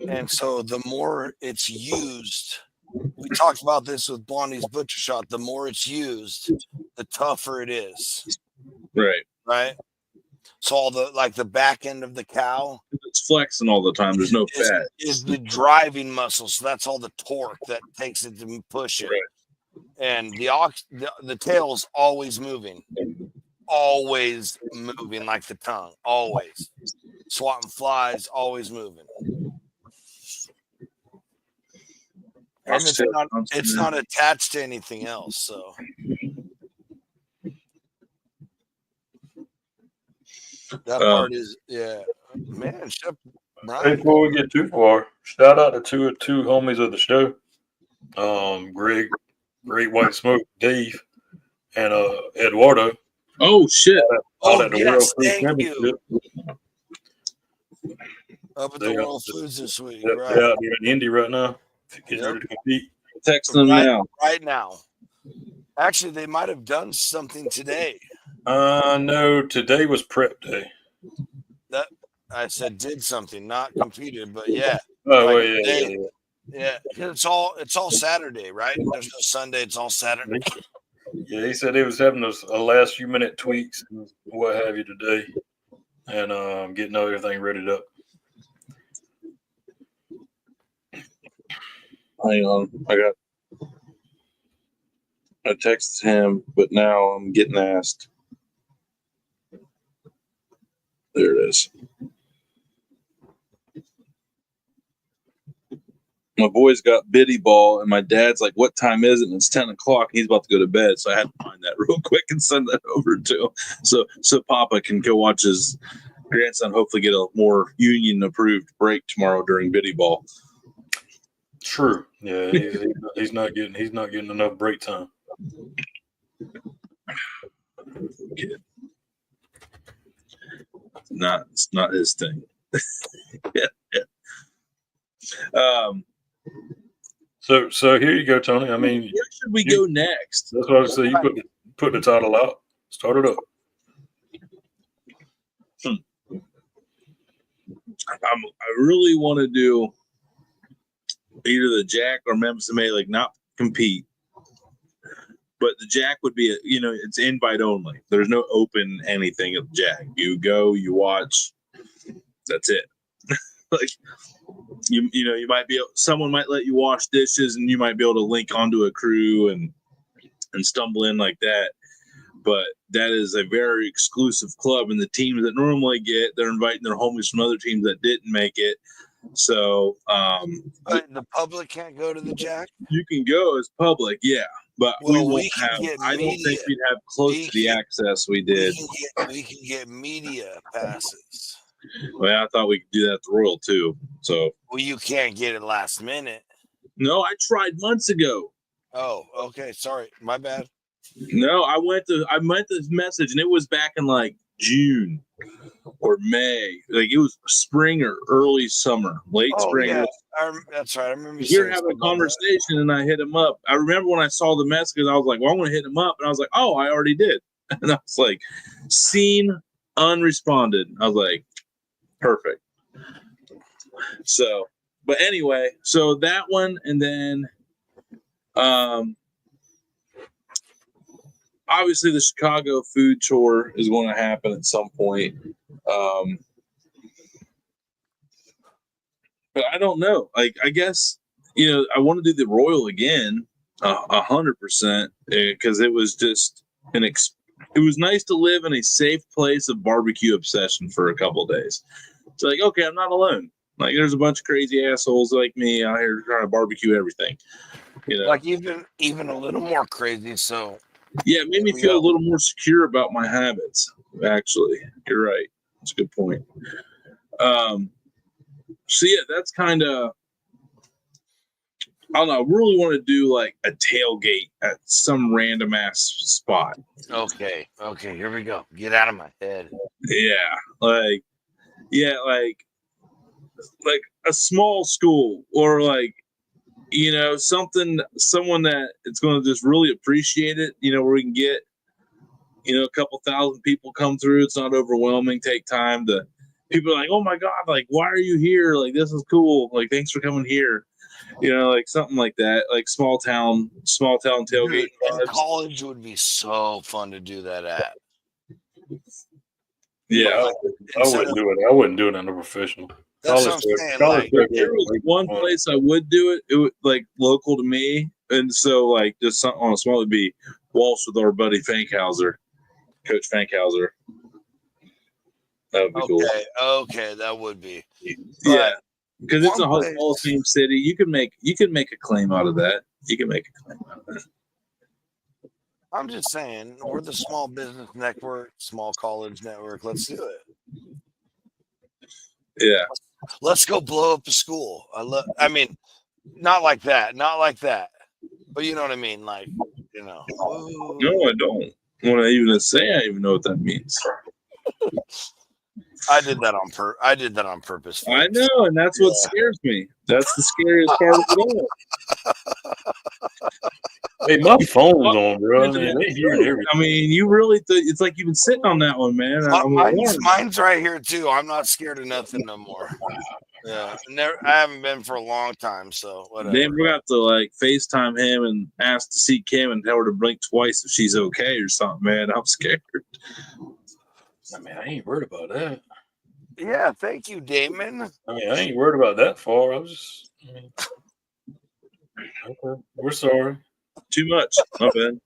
Speaker 3: and so the more it's used, we talked about this with Blondie's Butcher Shot. The more it's used, the tougher it is. Right. So all the back end of the cow,
Speaker 2: it's flexing all the time. There's no fat.
Speaker 3: Is the driving muscle. So that's all the torque that takes it to push it. Right. And the tail's always moving like the tongue, always swatting flies, always moving. And it's not attached to anything else. So that part is, man.
Speaker 4: Hey, before we get too far, shout out to two homies of the show, Greg, Great White Smoke, Dave, and Eduardo.
Speaker 2: Oh shit!
Speaker 3: World Food Championship. Up at the World Foods this week, right?
Speaker 4: Yeah, they're in Indy right now. Getting ready to compete.
Speaker 2: Text them now.
Speaker 3: Right now. Actually, they might have done something today.
Speaker 4: No, today was prep day.
Speaker 3: That I said did something, not competed, but yeah.
Speaker 4: Oh,
Speaker 3: yeah. It's all Saturday, right? There's no Sunday. It's all Saturday.
Speaker 4: Yeah, he said he was having those last few minute tweaks and what have you today, and getting everything ready up.
Speaker 2: Hang on, I texted him, but now I'm getting asked. There it is. my boy's got biddy ball, and my dad's like, "What time is it?" And it's 10:00. He's about to go to bed, so I had to find that real quick and send that over to him, so Papa can go watch his grandson hopefully get a more union approved break tomorrow during biddy ball.
Speaker 4: True. Yeah, he's not getting enough break time.
Speaker 2: It's not his thing. Yeah.
Speaker 4: So here you go, Tony. I mean,
Speaker 2: where should we go next?
Speaker 4: That's what I say. You put the title out. Start it up.
Speaker 2: I really want to do either the Jack or Memphis May, like not compete. But the Jack would be, it's invite only. There's no open anything at the Jack. You go, you watch. That's it. Like you might be someone might let you wash dishes, and you might be able to link onto a crew and stumble in like that. But that is a very exclusive club, and the teams that normally they're inviting their homies from other teams that didn't make it. So
Speaker 3: the public can't go to the Jack.
Speaker 2: You can go as public, yeah, but we won't have. I don't think we'd have close to the access we did.
Speaker 3: We can get media passes.
Speaker 2: Well, I thought we could do that at the Royal too. So
Speaker 3: you can't get it last minute.
Speaker 2: No, I tried months ago.
Speaker 3: Oh, okay. Sorry, my bad.
Speaker 2: No, I meant this message, and it was back in like June or May. Like it was spring or early summer, late spring.
Speaker 3: Yeah. That's right. I remember
Speaker 2: you're having a conversation, and I hit him up. I remember when I saw the message, I was like, "Well, I'm going to hit him up," and I was like, "Oh, I already did," and I was like, "Seen, unresponded." I was like, "Perfect." So, but anyway, so that one, and then, obviously the Chicago food tour is going to happen at some point. But I don't know. Like, I guess, I want to do the Royal again, 100%, because it was just it was nice to live in a safe place of barbecue obsession for a couple of days. It's like, okay, I'm not alone. Like, there's a bunch of crazy assholes like me out here trying to barbecue everything.
Speaker 3: Like even a little more crazy. So
Speaker 2: yeah, it made me feel a little more secure about my habits. Actually, you're right. That's a good point. So yeah, that's kind of. I don't know. I really want to do like a tailgate at some random ass spot.
Speaker 3: Okay, here we go. Get out of my head.
Speaker 2: Yeah, like a small school, or like, someone that it's going to just really appreciate it, where we can get, a couple thousand people come through. It's not overwhelming. Take time to, people are like, oh my God, like, why are you here? Like, this is cool. Like, thanks for coming here. Like something like that, like small town tailgate.
Speaker 3: And college would be so fun to do that at.
Speaker 2: Yeah,
Speaker 4: I wouldn't do it. I wouldn't do it in a professional.
Speaker 3: That's what I'm saying.
Speaker 2: There was one place I would do it. It was like local to me, and so like just something on a small would be Walsh with our buddy Fankhauser, Coach Fankhauser. That would be cool.
Speaker 3: Okay, that would be.
Speaker 2: Yeah, because it's a Hall of Fame city. You can make a claim out of that. You can make a claim out of that.
Speaker 3: I'm just saying, we're the small business network, small college network. Let's do it.
Speaker 2: Yeah.
Speaker 3: Let's go blow up a school. I mean, not like that. But you know what I mean? Like,
Speaker 2: No, I don't. When I even say, I even know what that means.
Speaker 3: I did that on purpose.
Speaker 2: I know, and that's what scares me. That's the scariest part of it all.
Speaker 4: Hey, my phone's on, bro. I
Speaker 2: mean, you really it's like you've been sitting on that one, man.
Speaker 3: Mine's right here too. I'm not scared of nothing no more. Yeah, I haven't been for a long time, so whatever.
Speaker 2: Then we got to like FaceTime him and ask to see Kim and tell her to blink twice if she's okay or something, man. I'm scared.
Speaker 4: I mean, I ain't worried about that.
Speaker 3: Yeah, thank you, Damon.
Speaker 4: I mean, I ain't worried about that far. Okay, we're sorry.
Speaker 2: Too much. My bad.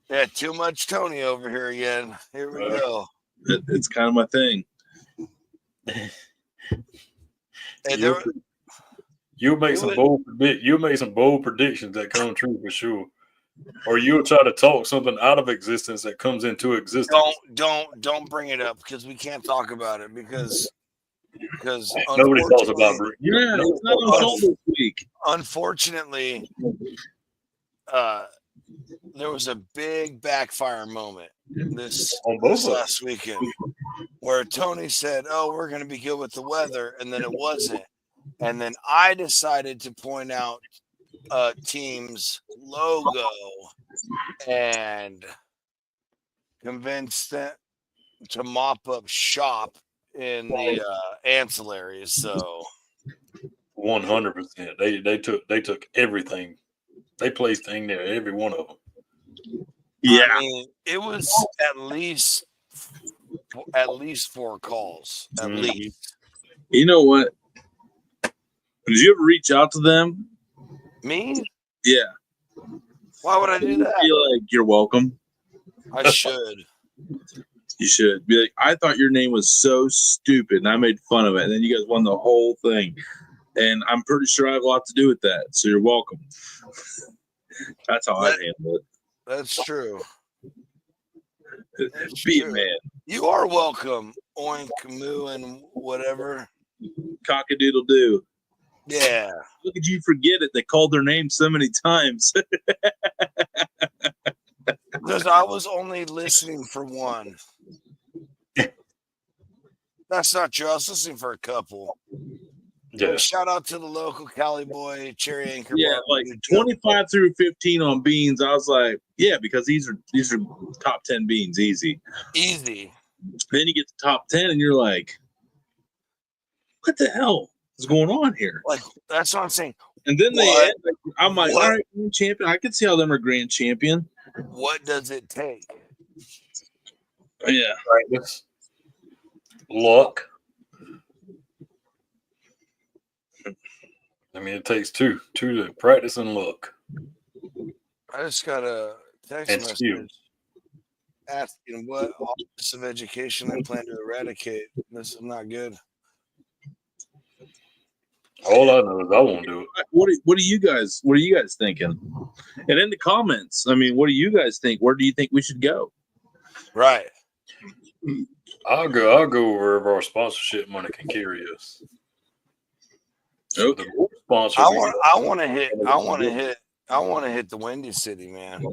Speaker 3: Yeah, too much Tony over here again. Here we go.
Speaker 2: It's kind of my thing.
Speaker 3: Hey,
Speaker 4: You'll make some bold predictions that come true for sure. Or you'll try to talk something out of existence that comes into existence.
Speaker 3: Don't bring it up because we can't talk about it because
Speaker 4: nobody talks about it.
Speaker 2: Yeah, it's not on show this week.
Speaker 3: Unfortunately, there was a big backfire moment this last weekend where Tony said, "Oh, we're going to be good with the weather," and then it wasn't. And then I decided to point out team's logo and convinced them to mop up shop in the ancillaries. So
Speaker 4: 100%. They took everything. They placed thing there, every one of them.
Speaker 2: Yeah,
Speaker 3: I mean, it was at least 4 calls. At least.
Speaker 2: You know what? Did you ever reach out to them?
Speaker 3: Me?
Speaker 2: Yeah.
Speaker 3: Why would I do that?
Speaker 2: Be like, you're welcome.
Speaker 3: I should.
Speaker 2: You should be like, I thought your name was so stupid, and I made fun of it, and then you guys won the whole thing, and I'm pretty sure I have a lot to do with that. So you're welcome. That's how I handle it.
Speaker 3: That's true.
Speaker 2: Be it, man.
Speaker 3: You are welcome. Oink, moo, and whatever.
Speaker 2: Cock-a-doodle doo.
Speaker 3: Yeah.
Speaker 2: Look at you forget it. They called their name so many times.
Speaker 3: Because I was only listening for one. That's not true. I was listening for a couple. Yeah. Shout out to the local Cali boy, Cherry Anchor.
Speaker 2: Yeah, like 25 through 15 on beans. I was like, yeah, because these are top 10 beans, easy.
Speaker 3: Easy.
Speaker 2: Then you get to top 10 and you're like, what the hell is going on here?
Speaker 3: Like, that's what I'm saying.
Speaker 2: And then they end, I'm like, all right, grand champion. I can see how them are grand champion.
Speaker 3: What does it take?
Speaker 2: Yeah.
Speaker 4: Practice. Luck. I mean, it takes two to practice and luck.
Speaker 3: I just got a text message asking what Office of Education I plan to eradicate. This is not good.
Speaker 4: All I know is I won't do it.
Speaker 2: What are you guys thinking? And in the comments, I mean, what do you guys think? Where do you think we should go?
Speaker 3: Right.
Speaker 4: I'll go wherever our sponsorship money can carry us.
Speaker 2: Okay.
Speaker 3: I want to hit the Windy City, man.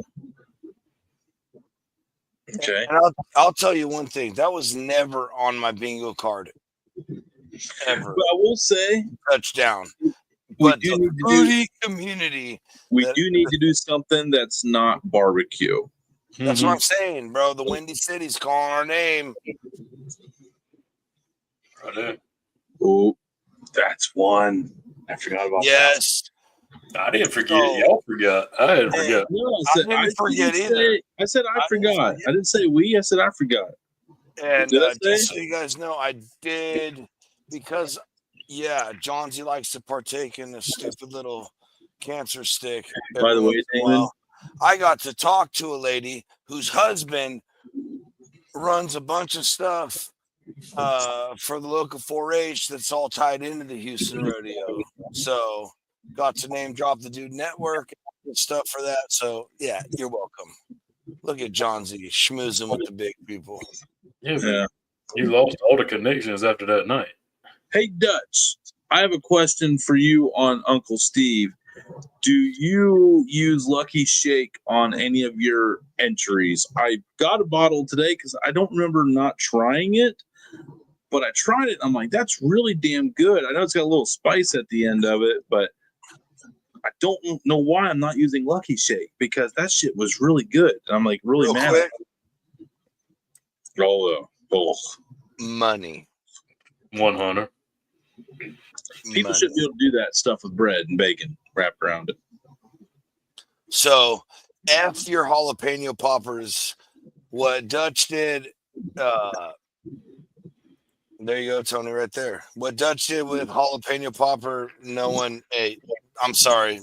Speaker 2: Okay.
Speaker 3: And I'll tell you one thing. That was never on my bingo card. Ever.
Speaker 2: But I will say
Speaker 3: touchdown. But the foodie community.
Speaker 2: We do need to do something that's not barbecue.
Speaker 3: That's what I'm saying, bro. The Windy City's calling our name.
Speaker 4: Right there.
Speaker 2: Oh, that's one. I forgot about
Speaker 3: that.
Speaker 4: I didn't forget. Y'all forgot. I didn't forget.
Speaker 2: No,
Speaker 3: I didn't forget either.
Speaker 2: I said I forgot. I didn't say we. I said I forgot.
Speaker 3: And just so you guys know, I did because, Johnsy likes to partake in this stupid little cancer stick.
Speaker 2: By the way, Damon,
Speaker 3: I got to talk to a lady whose husband runs a bunch of stuff for the local 4-H that's all tied into the Houston Rodeo. So got to name drop the dude network and stuff for that. So yeah, you're welcome. Look at Johnsy schmoozing with the big people.
Speaker 4: Yeah. You lost all the connections after that night.
Speaker 2: Hey, Dutch, I have a question for you on Uncle Steve. Do you use Lucky Shake on any of your entries? I got a bottle today because I don't remember not trying it, but I tried it. I'm like, that's really damn good. I know it's got a little spice at the end of it, but I don't know why I'm not using Lucky Shake because that shit was really good. And I'm like really mad.
Speaker 3: Quick. Money.
Speaker 4: 100.
Speaker 2: People should be able to do that stuff with bread and bacon wrapped around it.
Speaker 3: So, F your jalapeno poppers. What Dutch did, there you go, Tony, right there. What Dutch did with jalapeno popper, no one ate. I'm sorry.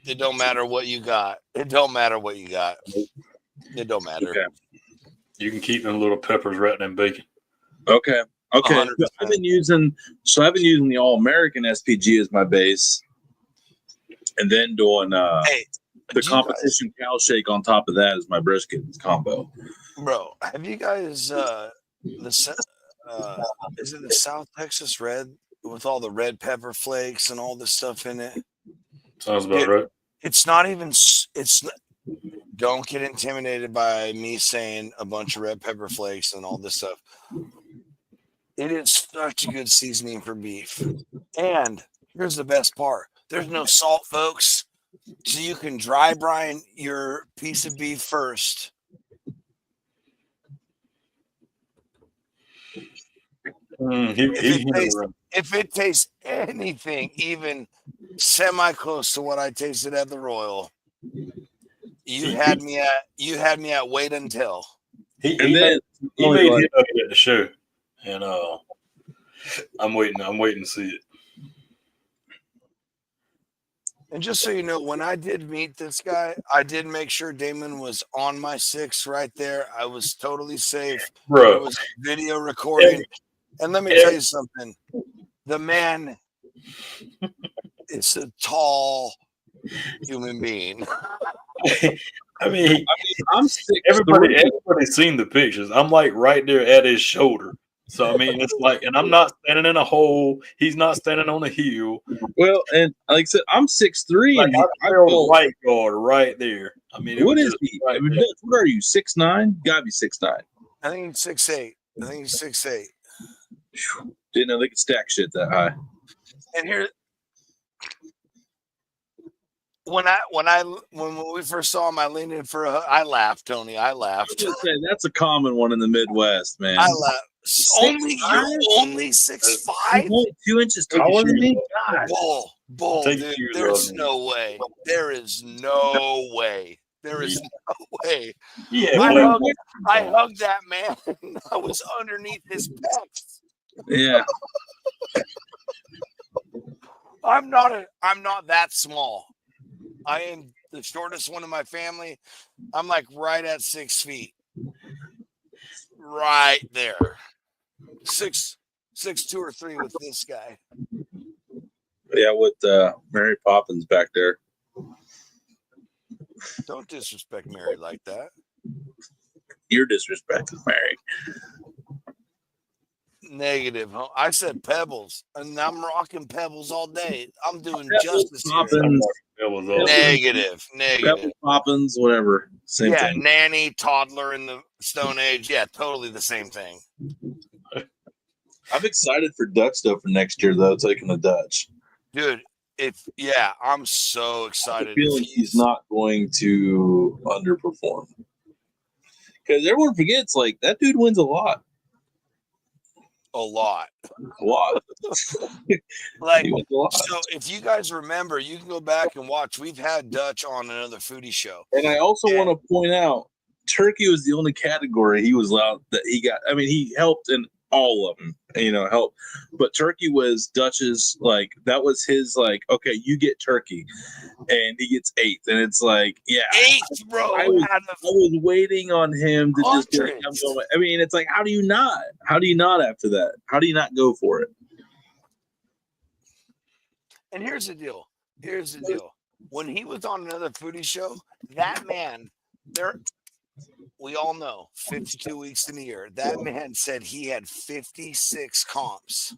Speaker 3: It don't matter what you got. It don't matter what you got. It don't matter.
Speaker 4: Okay. You can keep them little peppers wrapped in bacon.
Speaker 2: Okay. So I've been using the All American SPG as my base. and then doing
Speaker 3: Hey,
Speaker 2: the competition cow shake on top of that is my brisket combo.
Speaker 3: Bro, have you guys is it the South Texas Red with all the red pepper flakes and all this stuff in it?
Speaker 4: Sounds about right.
Speaker 3: It's not even. Don't get intimidated by me saying a bunch of red pepper flakes and all this stuff. It is such a good seasoning for beef. And here's the best part: there's no salt, folks. So you can dry brine your piece of beef first. If it tastes anything even semi close to what I tasted at the Royal, you had me at wait until.
Speaker 4: He made hit at the show, and I'm waiting to see it.
Speaker 3: And just so you know, when I did meet this guy, I did make sure Damon was on my 6 right there. I was totally safe.
Speaker 4: Bro.
Speaker 3: There was video recording. And let me tell you something. The man is a tall human being.
Speaker 4: I mean, everybody's seen the pictures. I'm like right there at his shoulder. So I mean, it's like, and I'm not standing in a hole. He's not standing on a hill.
Speaker 2: Well, and like I said, I'm 6'3",
Speaker 4: like
Speaker 2: and
Speaker 4: I feel right guard right there. I mean,
Speaker 2: what is he? Right what are you? 6'9"? Gotta be 6'9".
Speaker 3: I think he's 6'8".
Speaker 2: Didn't know they could stack shit that high.
Speaker 3: And here, when we first saw him, I leaned in for I laughed, Tony. I laughed.
Speaker 2: That's a common one in the Midwest, man.
Speaker 3: I laughed. You're only 6'5",
Speaker 2: 2 inches taller than me. God.
Speaker 3: Bull, dude. There's no way. There is no way. There is no way.
Speaker 4: Yeah,
Speaker 3: I hugged that man. I was underneath his pecs.
Speaker 2: Yeah.
Speaker 3: I'm not that small. I am the shortest one in my family. I'm like right at 6 feet. Right there. 6'2" or 3 with this guy.
Speaker 2: Yeah, with Mary Poppins back there.
Speaker 3: Don't disrespect Mary like that.
Speaker 2: You're disrespecting Mary.
Speaker 3: Negative. Huh? I said Pebbles, and I'm rocking Pebbles all day. I'm doing justice
Speaker 2: Poppins,
Speaker 3: here. Negative.
Speaker 2: Pebbles, Poppins, whatever. Same thing.
Speaker 3: Nanny, toddler in the Stone Age. Yeah, totally the same thing.
Speaker 2: I'm excited for Dutch stuff for next year, though, taking the Dutch.
Speaker 3: Dude, I'm so excited.
Speaker 2: I feel like he's not going to underperform. Because everyone forgets, like, that dude wins a lot.
Speaker 3: A lot.
Speaker 2: Like,
Speaker 3: so if you guys remember, you can go back and watch. We've had Dutch on another foodie show.
Speaker 2: And I also want to point out, turkey was the only category he was allowed that he got. I mean, he helped in all of them, help. But turkey was Dutch's, like, that was his, like, okay, you get turkey. And he gets 8th. And it's like, yeah.
Speaker 3: 8th, bro.
Speaker 2: I was waiting on him to just get him going. I mean, it's like, how do you not? How do you not after that? How do you not go for it?
Speaker 3: And here's the deal. When he was on another foodie show, that man, we all know 52 weeks in a year. That man said he had 56 comps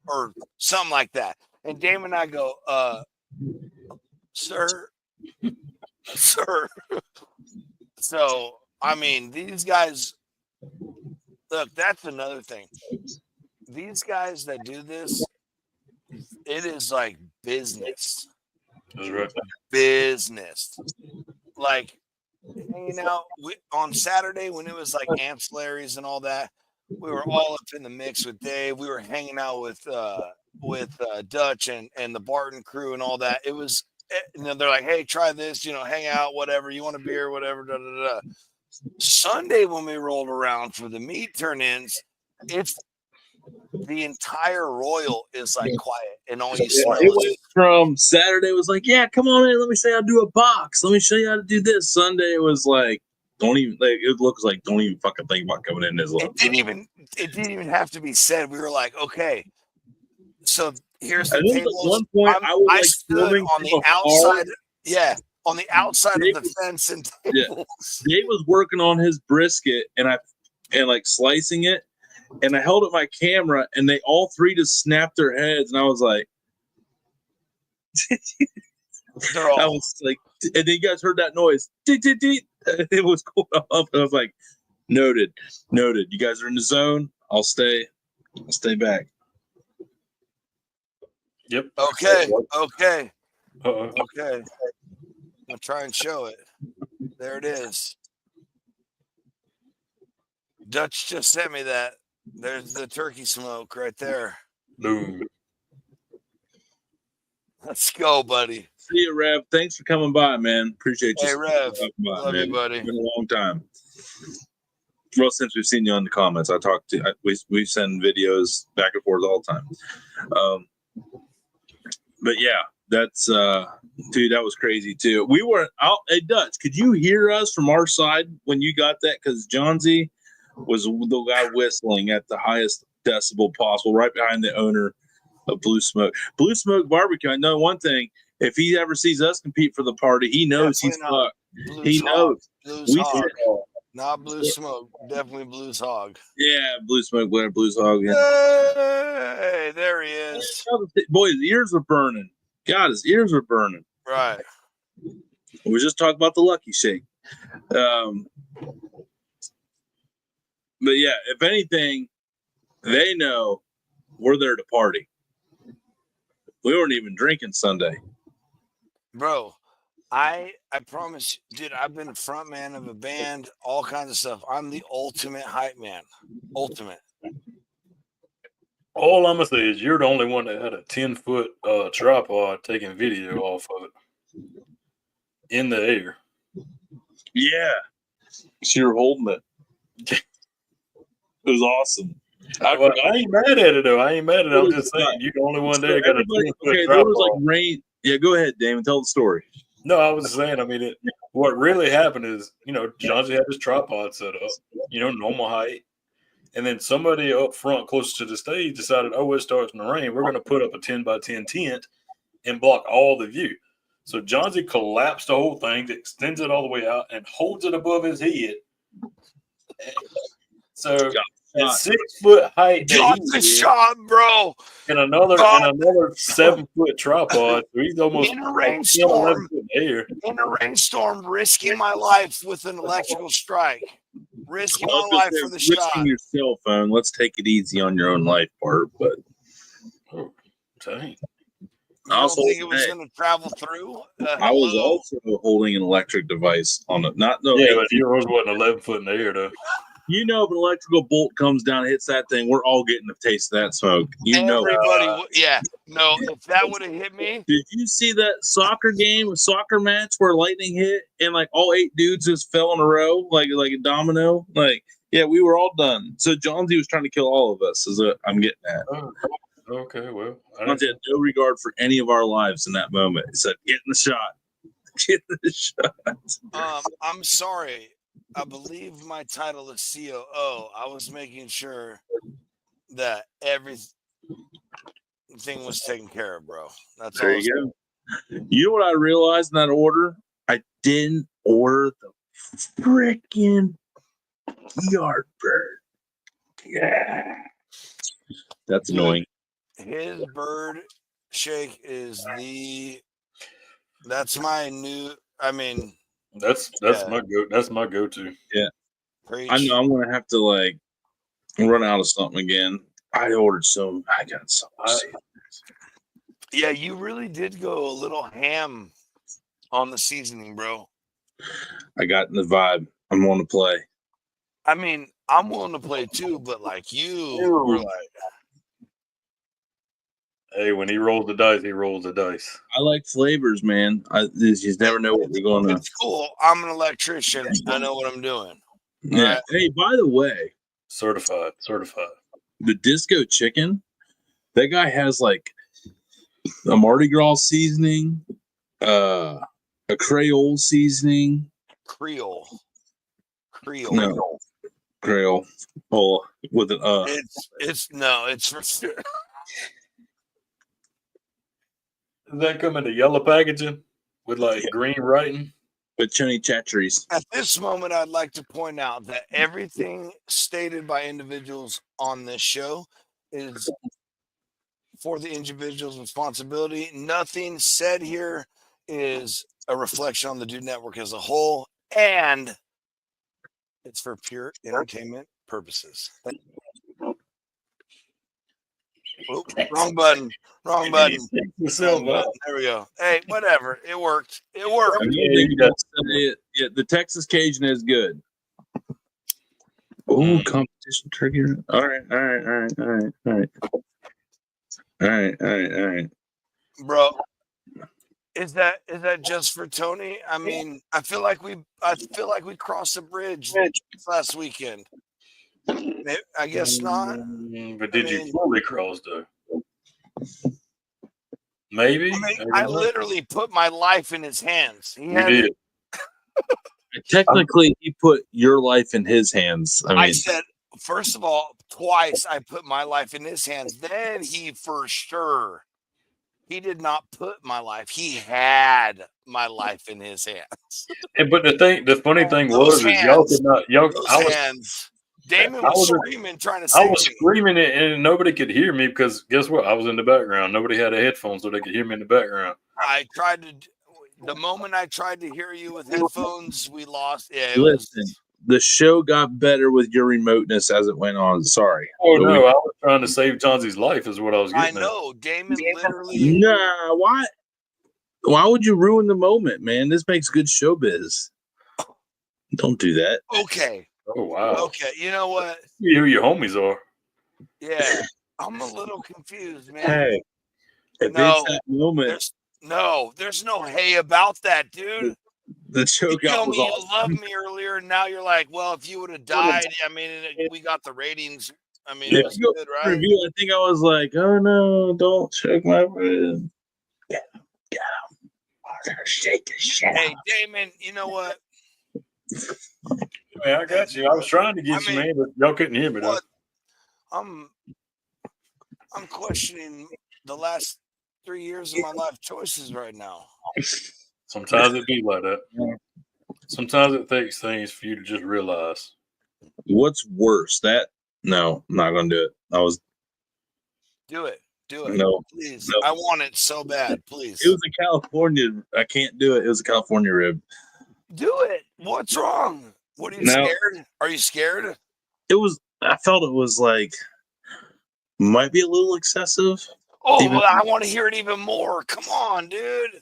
Speaker 3: or something like that. And Damon and I go, sir. So, I mean, these guys, look, that's another thing. These guys that do this, it is like business.
Speaker 4: That's right.
Speaker 3: Business. Like, hanging out on Saturday when it was like ancillaries and all that, we were all up in the mix with Dave. We were hanging out with Dutch and the Barton crew and all that. It was, they're like, hey, try this, hang out, whatever. You want a beer, whatever. Da, da, da. Sunday when we rolled around for the meat turn-ins, it's the entire Royal is like quiet and all you smell.
Speaker 2: It went from Saturday was like, yeah, come on in, let me show you how to do a box. Let me show you how to do this. Sunday it was like, it looks like don't even fucking think about coming in this level.
Speaker 3: It didn't even have to be said. We were like, okay. So Here's
Speaker 2: I
Speaker 3: the
Speaker 2: think
Speaker 3: tables.
Speaker 2: at one point I was
Speaker 3: I
Speaker 2: like
Speaker 3: stood
Speaker 2: filming
Speaker 3: on the
Speaker 2: from afar.
Speaker 3: outside. Yeah, on the outside
Speaker 2: Dave
Speaker 3: of the fence and
Speaker 2: Yeah,
Speaker 3: tables.
Speaker 2: Dave was working on his brisket and like slicing it, and I held up my camera, and they all three just snapped their heads, and I was like, I was like, and then you guys heard that noise. It was going off. And I was like, noted. You guys are in the zone. I'll stay back.
Speaker 4: Yep.
Speaker 3: Okay.
Speaker 4: Uh-oh.
Speaker 3: Okay. I'll try and show it. There it is. Dutch just sent me that. There's the turkey smoke right there.
Speaker 4: Boom.
Speaker 3: Let's go, buddy.
Speaker 2: See you, Rev. Thanks for coming by, man. Appreciate you.
Speaker 3: Hey, Rev.
Speaker 2: By,
Speaker 3: Love
Speaker 2: man.
Speaker 3: you, buddy.
Speaker 2: It's been a long time. Well, since we've seen you on the comments, we send videos back and forth all the time. But yeah, that's dude, that was crazy too. We were out. Hey, Dutch, could you hear us from our side when you got that? Because John Z was the guy whistling at the highest decibel possible, right behind the owner of Blue Smoke. Blue Smoke Barbecue. I know one thing: if he ever sees us compete for the party, he knows he's fucked. He knows.
Speaker 3: Blues Hog. Not Blue Smoke. Definitely Blues Hog.
Speaker 2: Yeah, Blue Smoke, Blues Hog. Yeah.
Speaker 3: Hey, there he is.
Speaker 2: Boy, his ears were burning. God, his ears were burning.
Speaker 3: Right.
Speaker 2: We just talked about the Lucky Shake. But yeah, if anything, they know we're there to party. We weren't even drinking Sunday.
Speaker 3: Bro, I promise, dude, I've been a front man of a band, all kinds of stuff. I'm the ultimate hype man. Ultimate.
Speaker 4: All I'm gonna say is you're the only one that had a 10-foot tripod taking video off of it in the air.
Speaker 2: Yeah. So you're holding it. It was awesome.
Speaker 4: I ain't mad at it though. I ain't mad at it. I'm just saying you're the only one there that got a 10-foot tripod.
Speaker 2: There was like rain. Yeah, go ahead, Damon. Tell the story.
Speaker 4: No, I was saying, I mean, what really happened is, John had his tripod set up, normal height. And then somebody up front, close to the stage, decided, it starts in the rain. We're going to put up a 10 by 10 tent and block all the view. So John collapsed the whole thing, extends it all the way out, and holds it above his head. So at 6 foot height,
Speaker 3: John's a shot, bro.
Speaker 4: And another 7-foot tripod. So he's almost
Speaker 3: in a rainstorm.
Speaker 4: In
Speaker 3: a rainstorm, risking my life with an electrical strike. Risking my life for the shot.
Speaker 2: Risking your cell phone. Let's take it easy on your own life part. But
Speaker 3: dang. I don't think it was going to travel through.
Speaker 2: I was also holding an electric device on it.
Speaker 4: But yours wasn't 11 foot in the air though.
Speaker 2: If an electrical bolt comes down, hits that thing, we're all getting a taste of that smoke.
Speaker 3: Everybody, no. If that would have hit me,
Speaker 2: did you see that soccer match where lightning hit and like all 8 dudes just fell in a row, like a domino? We were all done. So John Z was trying to kill all of us. Is what I'm getting at.
Speaker 4: Okay, well,
Speaker 2: John Z had no regard for any of our lives in that moment. He said, "Get in the shot, get in the shot."
Speaker 3: I'm sorry. I believe my title is COO. I was making sure that everything was taken care of, bro. That's
Speaker 2: there
Speaker 3: all.
Speaker 2: You go. You know what I realized in that order? I didn't order the freaking yard bird. Yeah, that's annoying.
Speaker 3: His bird shake is that's my new. I mean.
Speaker 4: That's my go-to.
Speaker 2: Yeah.
Speaker 3: Preach.
Speaker 2: I know I'm gonna have to run out of something again. I ordered some. I got some.
Speaker 3: Yeah, you really did go a little ham on the seasoning, bro.
Speaker 2: I got in the vibe. I'm willing to play.
Speaker 3: I mean, I'm willing to play too, but you were like,
Speaker 4: hey, when he rolls the dice, he rolls the dice.
Speaker 2: I like flavors, man. You just never know what we're going to.
Speaker 3: It's cool. I'm an electrician. I know what I'm doing.
Speaker 2: Yeah.
Speaker 3: Right?
Speaker 2: Hey, by the way,
Speaker 4: certified.
Speaker 2: The Disco Chicken, that guy has a Mardi Gras seasoning, a Creole seasoning.
Speaker 3: Creole.
Speaker 2: No, Creole. Oh, with an
Speaker 3: It's for sure.
Speaker 4: Does that come in the yellow packaging with like green writing?
Speaker 2: With Chunny Chatcheries.
Speaker 3: At this moment, I'd like to point out that everything stated by individuals on this show is for the individual's responsibility. Nothing said here is a reflection on the Dude Network as a whole, and it's for pure entertainment purposes. Oop, wrong button. Wrong button. Wrong button. There we go. Hey, whatever. It worked. It worked.
Speaker 2: Yeah, the Texas Cajun is good. Oh, competition trigger. All right.
Speaker 3: Bro, is that just for Tony? I mean, I feel like we crossed a bridge last weekend. I guess not.
Speaker 4: But did you fully cross though? Maybe.
Speaker 3: I literally put my life in his hands.
Speaker 4: You did.
Speaker 2: Technically, he put your life in his hands.
Speaker 3: I said, first of all, twice I put my life in his hands. Then he for sure. He did not put my life. He had my life in his hands.
Speaker 4: But the funny thing was, y'all could not.
Speaker 3: Hands. Damon was screaming, trying to save me.
Speaker 4: I was screaming it, and nobody could hear me because guess what? I was in the background. Nobody had a headphone, so they could hear me in the background.
Speaker 3: I tried to. The moment I tried to hear you with headphones, we lost. Yeah,
Speaker 2: listen. The show got better with your remoteness as it went on. Sorry.
Speaker 4: Oh no, I was trying to save Chauncey's life, is what I was getting.
Speaker 3: I know, Damon literally.
Speaker 2: Nah, why? Why would you ruin the moment, man? This makes good showbiz. Don't do that.
Speaker 3: Okay.
Speaker 4: Oh wow.
Speaker 3: Okay, you know what?
Speaker 4: You know who your homies are.
Speaker 3: Yeah, I'm a little confused, man.
Speaker 2: Hey, if it's that moment.
Speaker 3: There's no hey about that, dude.
Speaker 2: The show
Speaker 3: you
Speaker 2: got
Speaker 3: told me
Speaker 2: awesome.
Speaker 3: You loved me earlier, and now you're like, well, if you would have died, I mean, we got the ratings. I mean, it was good, right?
Speaker 2: Review, I think I was like, oh no, don't check my rib. Get him. Shake the shit.
Speaker 3: Hey, Damon, you know what?
Speaker 4: Man, I got you. I was trying to get you, man, but y'all couldn't hear me though.
Speaker 3: I'm questioning the last 3 years of my life choices right now.
Speaker 4: Sometimes it be like that. Sometimes it takes things for you to just realize.
Speaker 2: What's worse? No, I'm not gonna do it.
Speaker 3: Do it.
Speaker 2: No,
Speaker 3: please.
Speaker 2: No.
Speaker 3: I want it so bad. Please.
Speaker 2: It was a California. I can't do it. It was a California rib.
Speaker 3: Do it. What's wrong? What are you scared? Are you scared?
Speaker 2: I felt it was like might be a little excessive.
Speaker 3: Oh, well, I want to hear it even more. Come on, dude.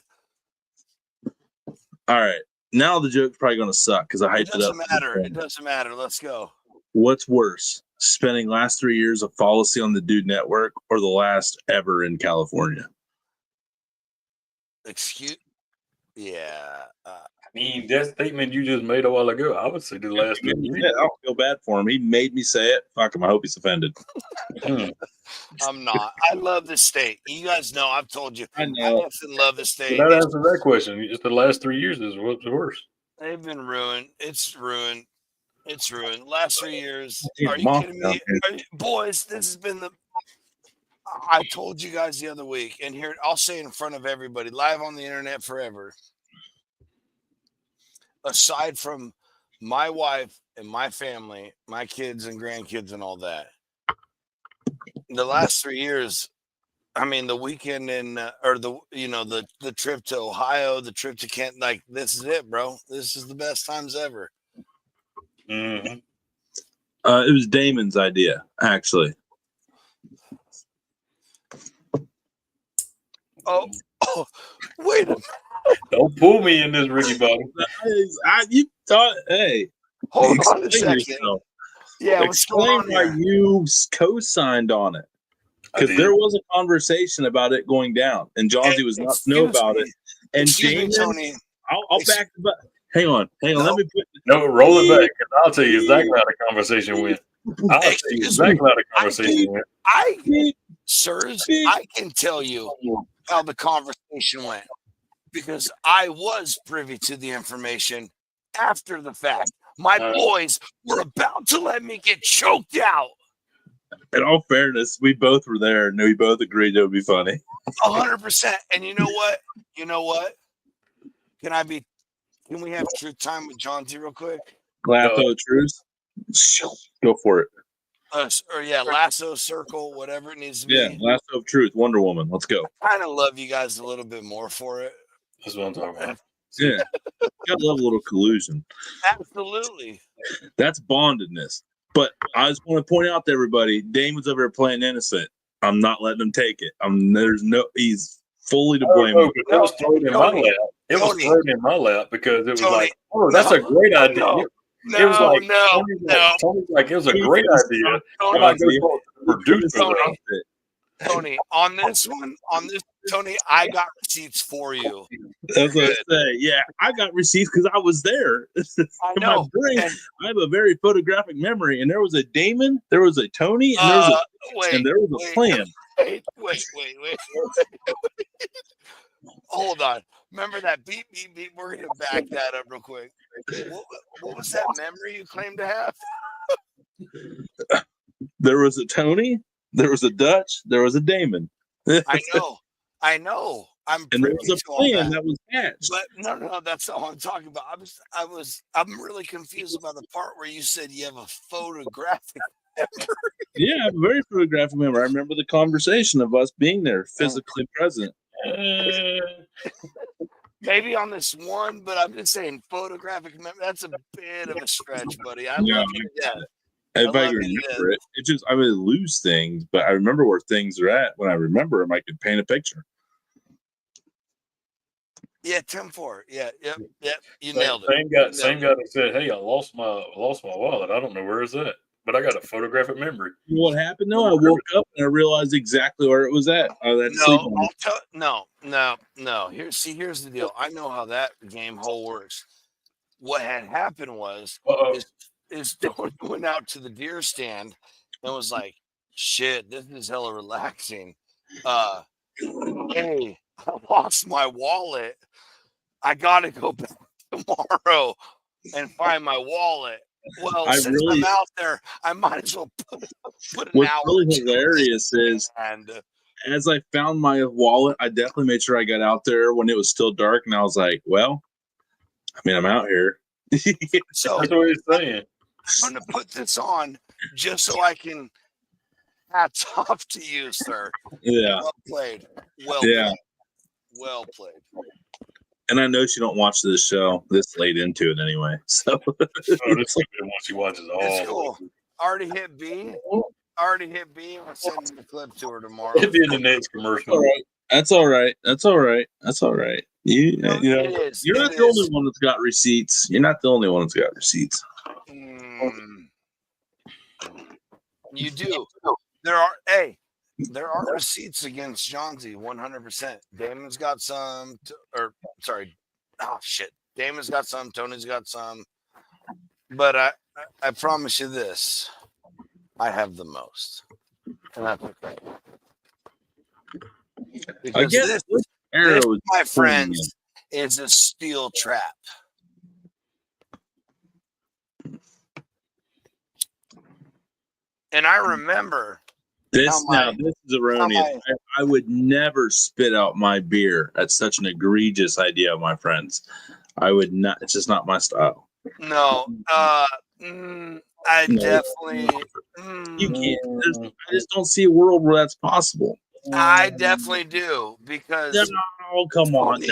Speaker 2: All right. Now the joke's probably going to suck because I hyped it up.
Speaker 3: It doesn't matter. It doesn't matter. Let's go.
Speaker 2: What's worse, spending last 3 years of policy on the Dude Network or the last ever in California?
Speaker 3: Yeah.
Speaker 4: I mean, that statement you just made a while ago, I would say the last 3 years.
Speaker 2: Yeah, I don't feel bad for him. He made me say it. Fuck him. I hope he's offended.
Speaker 3: I'm not. I love this state. You guys know. I've told you.
Speaker 2: I know.
Speaker 3: I love the state.
Speaker 4: That answers that question. Just the last 3 years is what's worse.
Speaker 3: They've been ruined. It's ruined. It's ruined. Last 3 years. Are you kidding me? Boys, this has been I told you guys the other week, and here I'll say it in front of everybody, live on the internet forever. Aside from my wife and my family, my kids and grandkids and all that, the last 3 years, I mean, the weekend the trip to Ohio, the trip to Kent, like this is it, bro. This is the best times ever.
Speaker 4: Mm-hmm.
Speaker 2: It was Damon's idea, actually.
Speaker 3: Oh, wait a minute.
Speaker 4: Don't pull me in this, Ricky Bobby.
Speaker 2: You thought, hey.
Speaker 3: Hold on a second.
Speaker 2: Yourself.
Speaker 3: Yeah,
Speaker 2: explain why you co-signed on it. Because there was a conversation about it going down, and Johnsy was not to know about it. And James,
Speaker 3: Tony,
Speaker 2: I'll back the butt. Hang on. Let me put.
Speaker 4: No, roll it back, because I'll tell you exactly how the conversation went. I'll tell you exactly how the conversation went.
Speaker 3: Sirs, I can tell you how the conversation went because I was privy to the information after the fact. My boys were about to let me get choked out.
Speaker 2: In all fairness, we both were there and we both agreed it would be funny.
Speaker 3: 100%. And you know what? You know what? Can we have truth time with John Z real quick?
Speaker 2: Lasso truth. Go for it.
Speaker 3: Lasso circle, whatever it needs to be.
Speaker 2: Yeah, lasso of truth, Wonder Woman. Let's go.
Speaker 3: I kind of love you guys a little bit more for it.
Speaker 4: That's what I'm talking about.
Speaker 2: Yeah, gotta love a little collusion.
Speaker 3: Absolutely.
Speaker 2: That's bondedness. But I just want to point out to everybody, Dame was over there playing innocent. I'm not letting him take it. He's fully to blame.
Speaker 4: It was thrown in my lap. It was thrown in my lap because it was like, oh, that's a great idea. It was like, Tony's like, it was a great idea.
Speaker 3: Tony, on this, Tony, I got receipts for you.
Speaker 2: That's what I say. Yeah, I got receipts because I was there.
Speaker 3: I know.
Speaker 2: I have a very photographic memory, and there was a Damon, there was a Tony, and there was a plan.
Speaker 3: Wait. Hold on. Remember that beep, beep, beep? We're going to back that up real quick. What was that memory you claimed to have?
Speaker 2: There was a Tony, there was a Dutch, there was a Damon.
Speaker 3: I know.
Speaker 2: And there was a plan that was hatched.
Speaker 3: But no, that's not what I'm talking about. I'm really confused about the part where you said you have a photographic memory.
Speaker 2: Yeah, I have a very photographic memory. I remember the conversation of us being there, physically present.
Speaker 3: Maybe on this one, but I'm just saying photographic memory. That's a bit of a stretch, buddy. I love you to death.
Speaker 2: If I remember it, I would lose things, but I remember where things are at. When I remember them, I could paint a picture.
Speaker 3: Yeah, 10-4. Yep. You nailed
Speaker 4: it. Same guy that said, "Hey, I lost my wallet. I don't know where is that, but I got a photographic memory."
Speaker 2: You know what happened though? I woke up and I realized exactly where it was at.
Speaker 3: No. Here's the deal. I know how that game hole works. What had happened was is Tony went out to the deer stand and was like, "Shit, this is hella relaxing. Hey, I lost my wallet. I gotta go back tomorrow and find my wallet." Well, I'm out there, I might as well put an
Speaker 2: What's
Speaker 3: hour.
Speaker 2: really hilarious is, as I found my wallet, I definitely made sure I got out there when it was still dark, and I was like, "Well, I mean, I'm out here."
Speaker 3: So
Speaker 4: that's what he's saying.
Speaker 3: I'm going to put this on just so I can hats off to you, sir.
Speaker 2: Yeah.
Speaker 3: Well played. Well played.
Speaker 2: And I know she don't watch this show this late into it anyway. So
Speaker 4: this once she watches all.
Speaker 3: It's cool. Already hit B. I'll send the clip to her tomorrow.
Speaker 4: It'll be in the next commercial.
Speaker 2: That's all right. You're not the only one that's got receipts. You're not the only one that's got receipts.
Speaker 3: You do. There are receipts against John Z, 100%. Damon's got some, Damon's got some, Tony's got some. But I promise you this, I have the most. And that's okay. Because this, my friends, is a steel trap. And I remember
Speaker 2: this is erroneous. I would never spit out my beer. That's such an egregious idea, my friends. I would not. It's just not my style.
Speaker 3: No, definitely.
Speaker 2: You can't. I just don't see a world where that's possible.
Speaker 3: I definitely do because.
Speaker 2: Oh, come on!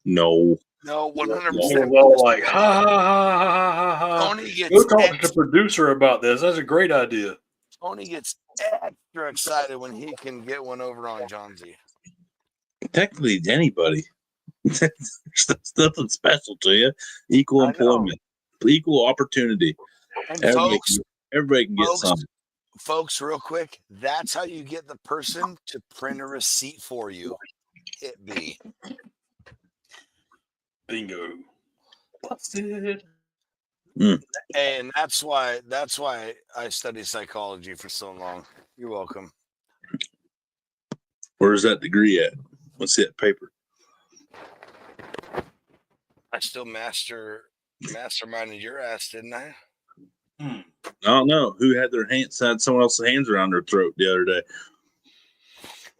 Speaker 2: No,
Speaker 3: 100%.
Speaker 4: Like, ha.
Speaker 3: Tony gets
Speaker 4: go talk to the producer about this. That's a great idea.
Speaker 3: Tony gets extra excited when he can get one over on John Z.
Speaker 2: Technically, anybody. There's nothing special to you. Equal employment, equal opportunity.
Speaker 3: And
Speaker 2: everybody can get some.
Speaker 3: Folks, real quick, that's how you get the person to print a receipt for you. Hit B.
Speaker 4: Bingo.
Speaker 3: Busted. And that's why I studied psychology for so long. You're welcome.
Speaker 2: Where's that degree at? Let's see that paper.
Speaker 3: I still masterminded your ass, didn't I?
Speaker 2: I don't know who had someone else's hands around their throat the other day.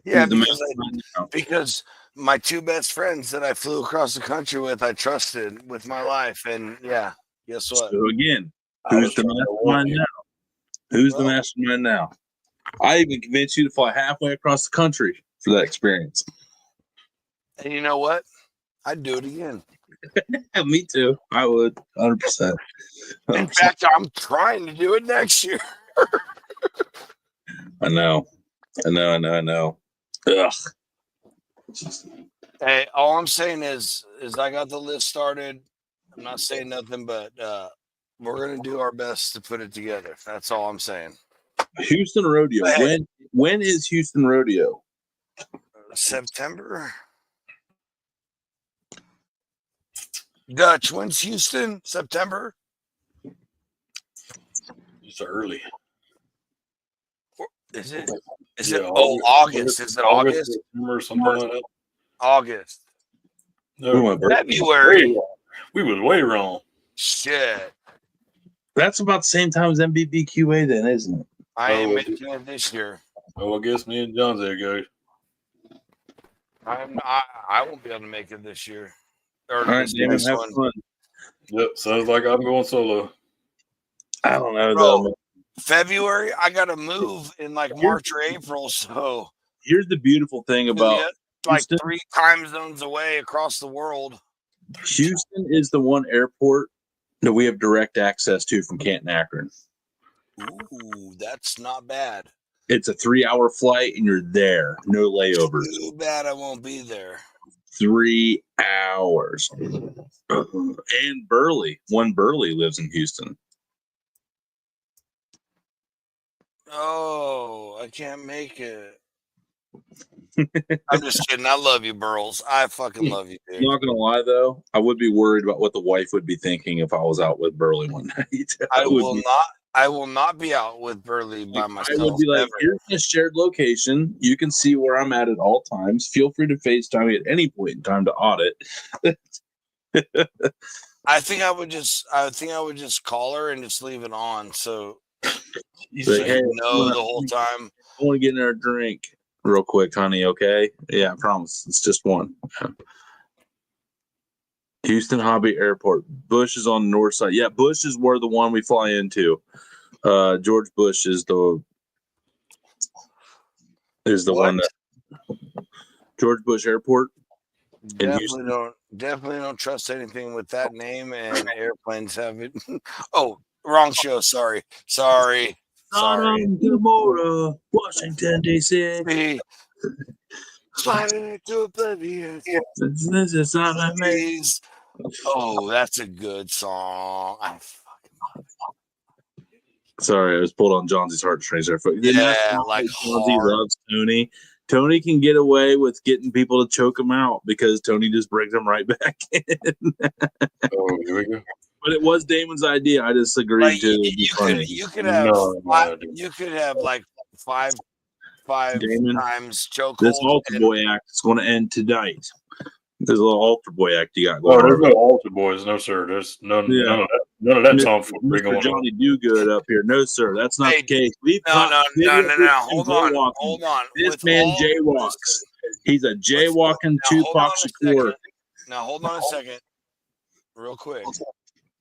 Speaker 3: Yeah,
Speaker 2: Who's the
Speaker 3: because my two best friends that I flew across the country with, I trusted with my life, and yeah, guess what?
Speaker 2: So again, who's the mastermind now? Who's the mastermind now? I even convinced you to fly halfway across the country for that experience.
Speaker 3: And you know what? I'd do it again.
Speaker 2: Me too. I would, 100%.
Speaker 3: In fact, I'm trying to do it next year.
Speaker 2: I know. Ugh.
Speaker 3: Hey, all I'm saying is I got the list started. I'm not saying nothing, but we're gonna do our best to put it together. That's all I'm saying.
Speaker 2: Houston Rodeo.
Speaker 3: Hey.
Speaker 2: When is Houston Rodeo?
Speaker 3: September. Dutch, when's Houston? September?
Speaker 4: It's early.
Speaker 3: Is it?
Speaker 4: August.
Speaker 3: Is it August?
Speaker 4: Or something like that.
Speaker 3: August.
Speaker 4: No,
Speaker 3: February.
Speaker 4: We was way wrong.
Speaker 3: Shit.
Speaker 2: That's about the same time as MBBQA then, isn't it?
Speaker 3: I ain't making it this year.
Speaker 4: Oh, I guess me and John's there go.
Speaker 3: I won't be able to make it this year. Or
Speaker 2: all right, Damon, have fun.
Speaker 4: Yep, sounds like I'm going solo.
Speaker 2: I don't know, though.
Speaker 3: February, I got to move in like March or April. So
Speaker 2: here's the beautiful thing about
Speaker 3: like 3 time zones away across the world.
Speaker 2: Houston is the one airport that we have direct access to from Canton, Akron.
Speaker 3: Ooh, that's not bad.
Speaker 2: It's a 3-hour flight and you're there. No layovers.
Speaker 3: Too bad I won't be there.
Speaker 2: 3 hours. And Burley. One Burley lives in Houston.
Speaker 3: Oh, I can't make it. I'm just kidding. I love you, Burls. I fucking love you, dude.
Speaker 2: I'm not gonna lie though, I would be worried about what the wife would be thinking if I was out with Burley one night.
Speaker 3: I will not be out with Burley by myself.
Speaker 2: I would be like, here's a shared location. You can see where I'm at all times. Feel free to FaceTime me at any point in time to audit.
Speaker 3: I think I would just call her and just leave it on. So you
Speaker 2: like, hey,
Speaker 3: know the whole time.
Speaker 2: I want to get in there a drink real quick, honey. Okay. Yeah, I promise. It's just one. Houston Hobby Airport. Bush is on the north side. Yeah, Bush is where the one we fly into. George Bush is the one that George Bush Airport.
Speaker 3: Definitely don't trust anything with that name, and airplanes have it. Oh, wrong show. Sorry.
Speaker 2: Gomorrah, Washington D.C.
Speaker 3: Sliding into oblivion. Oh, that's a good song.
Speaker 2: Sorry, I was pulled on Johnson's heartstrings there.
Speaker 3: Yeah, like
Speaker 2: Jonesy loves Tony. Tony can get away with getting people to choke him out because Tony just brings them right back in.
Speaker 4: Oh, here we go.
Speaker 2: But it was Damon's idea. I just agreed to.
Speaker 3: You could have like five
Speaker 2: Damon,
Speaker 3: times chokehold.
Speaker 2: This altar boy act is going to end tonight. There's a little altar boy act you got
Speaker 4: going. Oh, there's no altar boys, no sir. There's none of that tomfoolery going on.
Speaker 2: Johnny Do Good up here, no sir. That's not the case.
Speaker 3: No. Hold on.
Speaker 2: This man jaywalks. He's a jaywalking Tupac Shakur.
Speaker 3: Now hold on a second, real quick.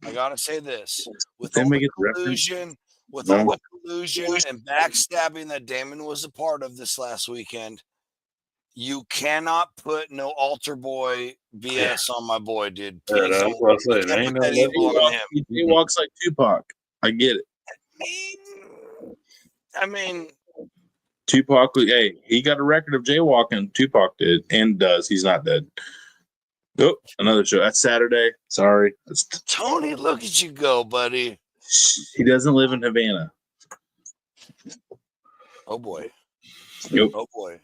Speaker 3: I gotta say this: with
Speaker 2: all
Speaker 3: the collusion and backstabbing that Damon was a part of this last weekend, you cannot put no altar boy BS on my boy, dude.
Speaker 4: Yeah, that's what I said.
Speaker 2: He walks like Tupac. I get it.
Speaker 3: I mean,
Speaker 2: Tupac. Hey, he got a record of jaywalking. Tupac did and does. He's not dead. Oh, another show. That's Saturday. Sorry.
Speaker 3: Tony, look at you go, buddy.
Speaker 2: He doesn't live in Havana.
Speaker 3: Oh boy.
Speaker 2: Yep.
Speaker 3: Oh boy.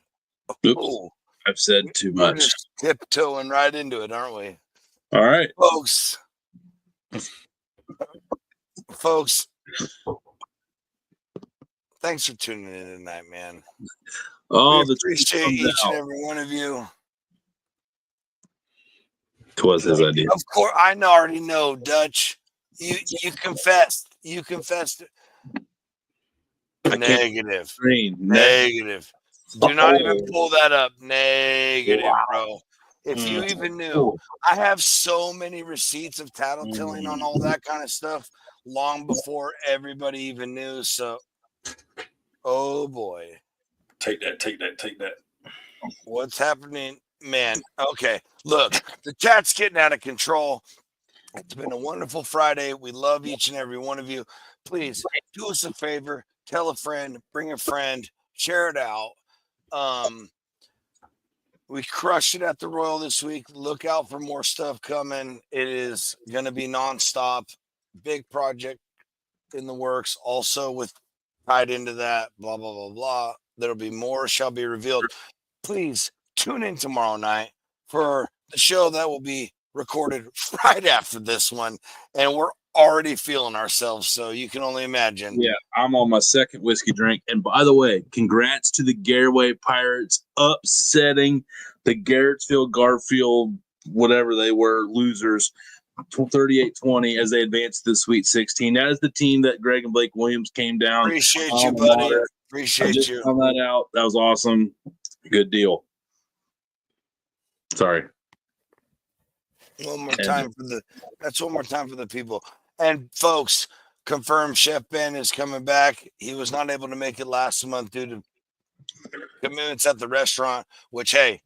Speaker 2: Oops.
Speaker 3: Oh.
Speaker 2: I've said too much.
Speaker 3: We're just tiptoeing right into it, aren't we?
Speaker 2: All right.
Speaker 3: Folks. Thanks for tuning in tonight, man.
Speaker 2: Oh,
Speaker 3: we appreciate each and every one of you.
Speaker 2: It was his idea.
Speaker 3: Of course, I already know, Dutch. You confessed. You confessed. Negative. Do not even pull that up. Negative, bro. If you even knew, I have so many receipts of tattletelling on all that kind of stuff long before everybody even knew. So, oh boy.
Speaker 4: Take that.
Speaker 3: What's happening? Man, okay. Look, the chat's getting out of control. It's been a wonderful Friday. We love each and every one of you. Please do us a favor, tell a friend, bring a friend, share it out. We crushed it at the Royal this week. Look out for more stuff coming. It is going to be nonstop. Big project in the works. Also, with tied into that, blah, blah, blah, blah. There'll be more shall be revealed. Please tune in tomorrow night for the show that will be recorded right after this one. And we're already feeling ourselves. So you can only imagine.
Speaker 2: Yeah, I'm on my second whiskey drink. And by the way, congrats to the Garraway Pirates upsetting the Garrettsville, Garfield, whatever they were, losers, 38-20 as they advanced to the Sweet 16. That is the team that Greg and Blake Williams came down.
Speaker 3: Appreciate you, buddy. Appreciate you.
Speaker 2: Found that out. That was awesome. Good deal. Sorry.
Speaker 3: One more time for the people. And folks, confirmed Chef Ben is coming back. He was not able to make it last month due to commitments at the restaurant, which, hey,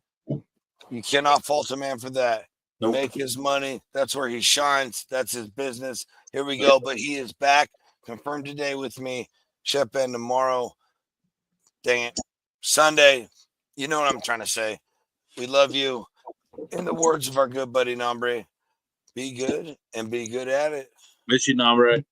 Speaker 3: you cannot fault a man for that.
Speaker 4: Nope.
Speaker 3: Make his money. That's where he shines. That's his business. Here we go. But he is back. Confirmed today with me. Chef Ben tomorrow. Dang it. Sunday. You know what I'm trying to say. We love you. In the words of our good buddy Nombre, be good and be good at it.
Speaker 2: Miss you, Nombre.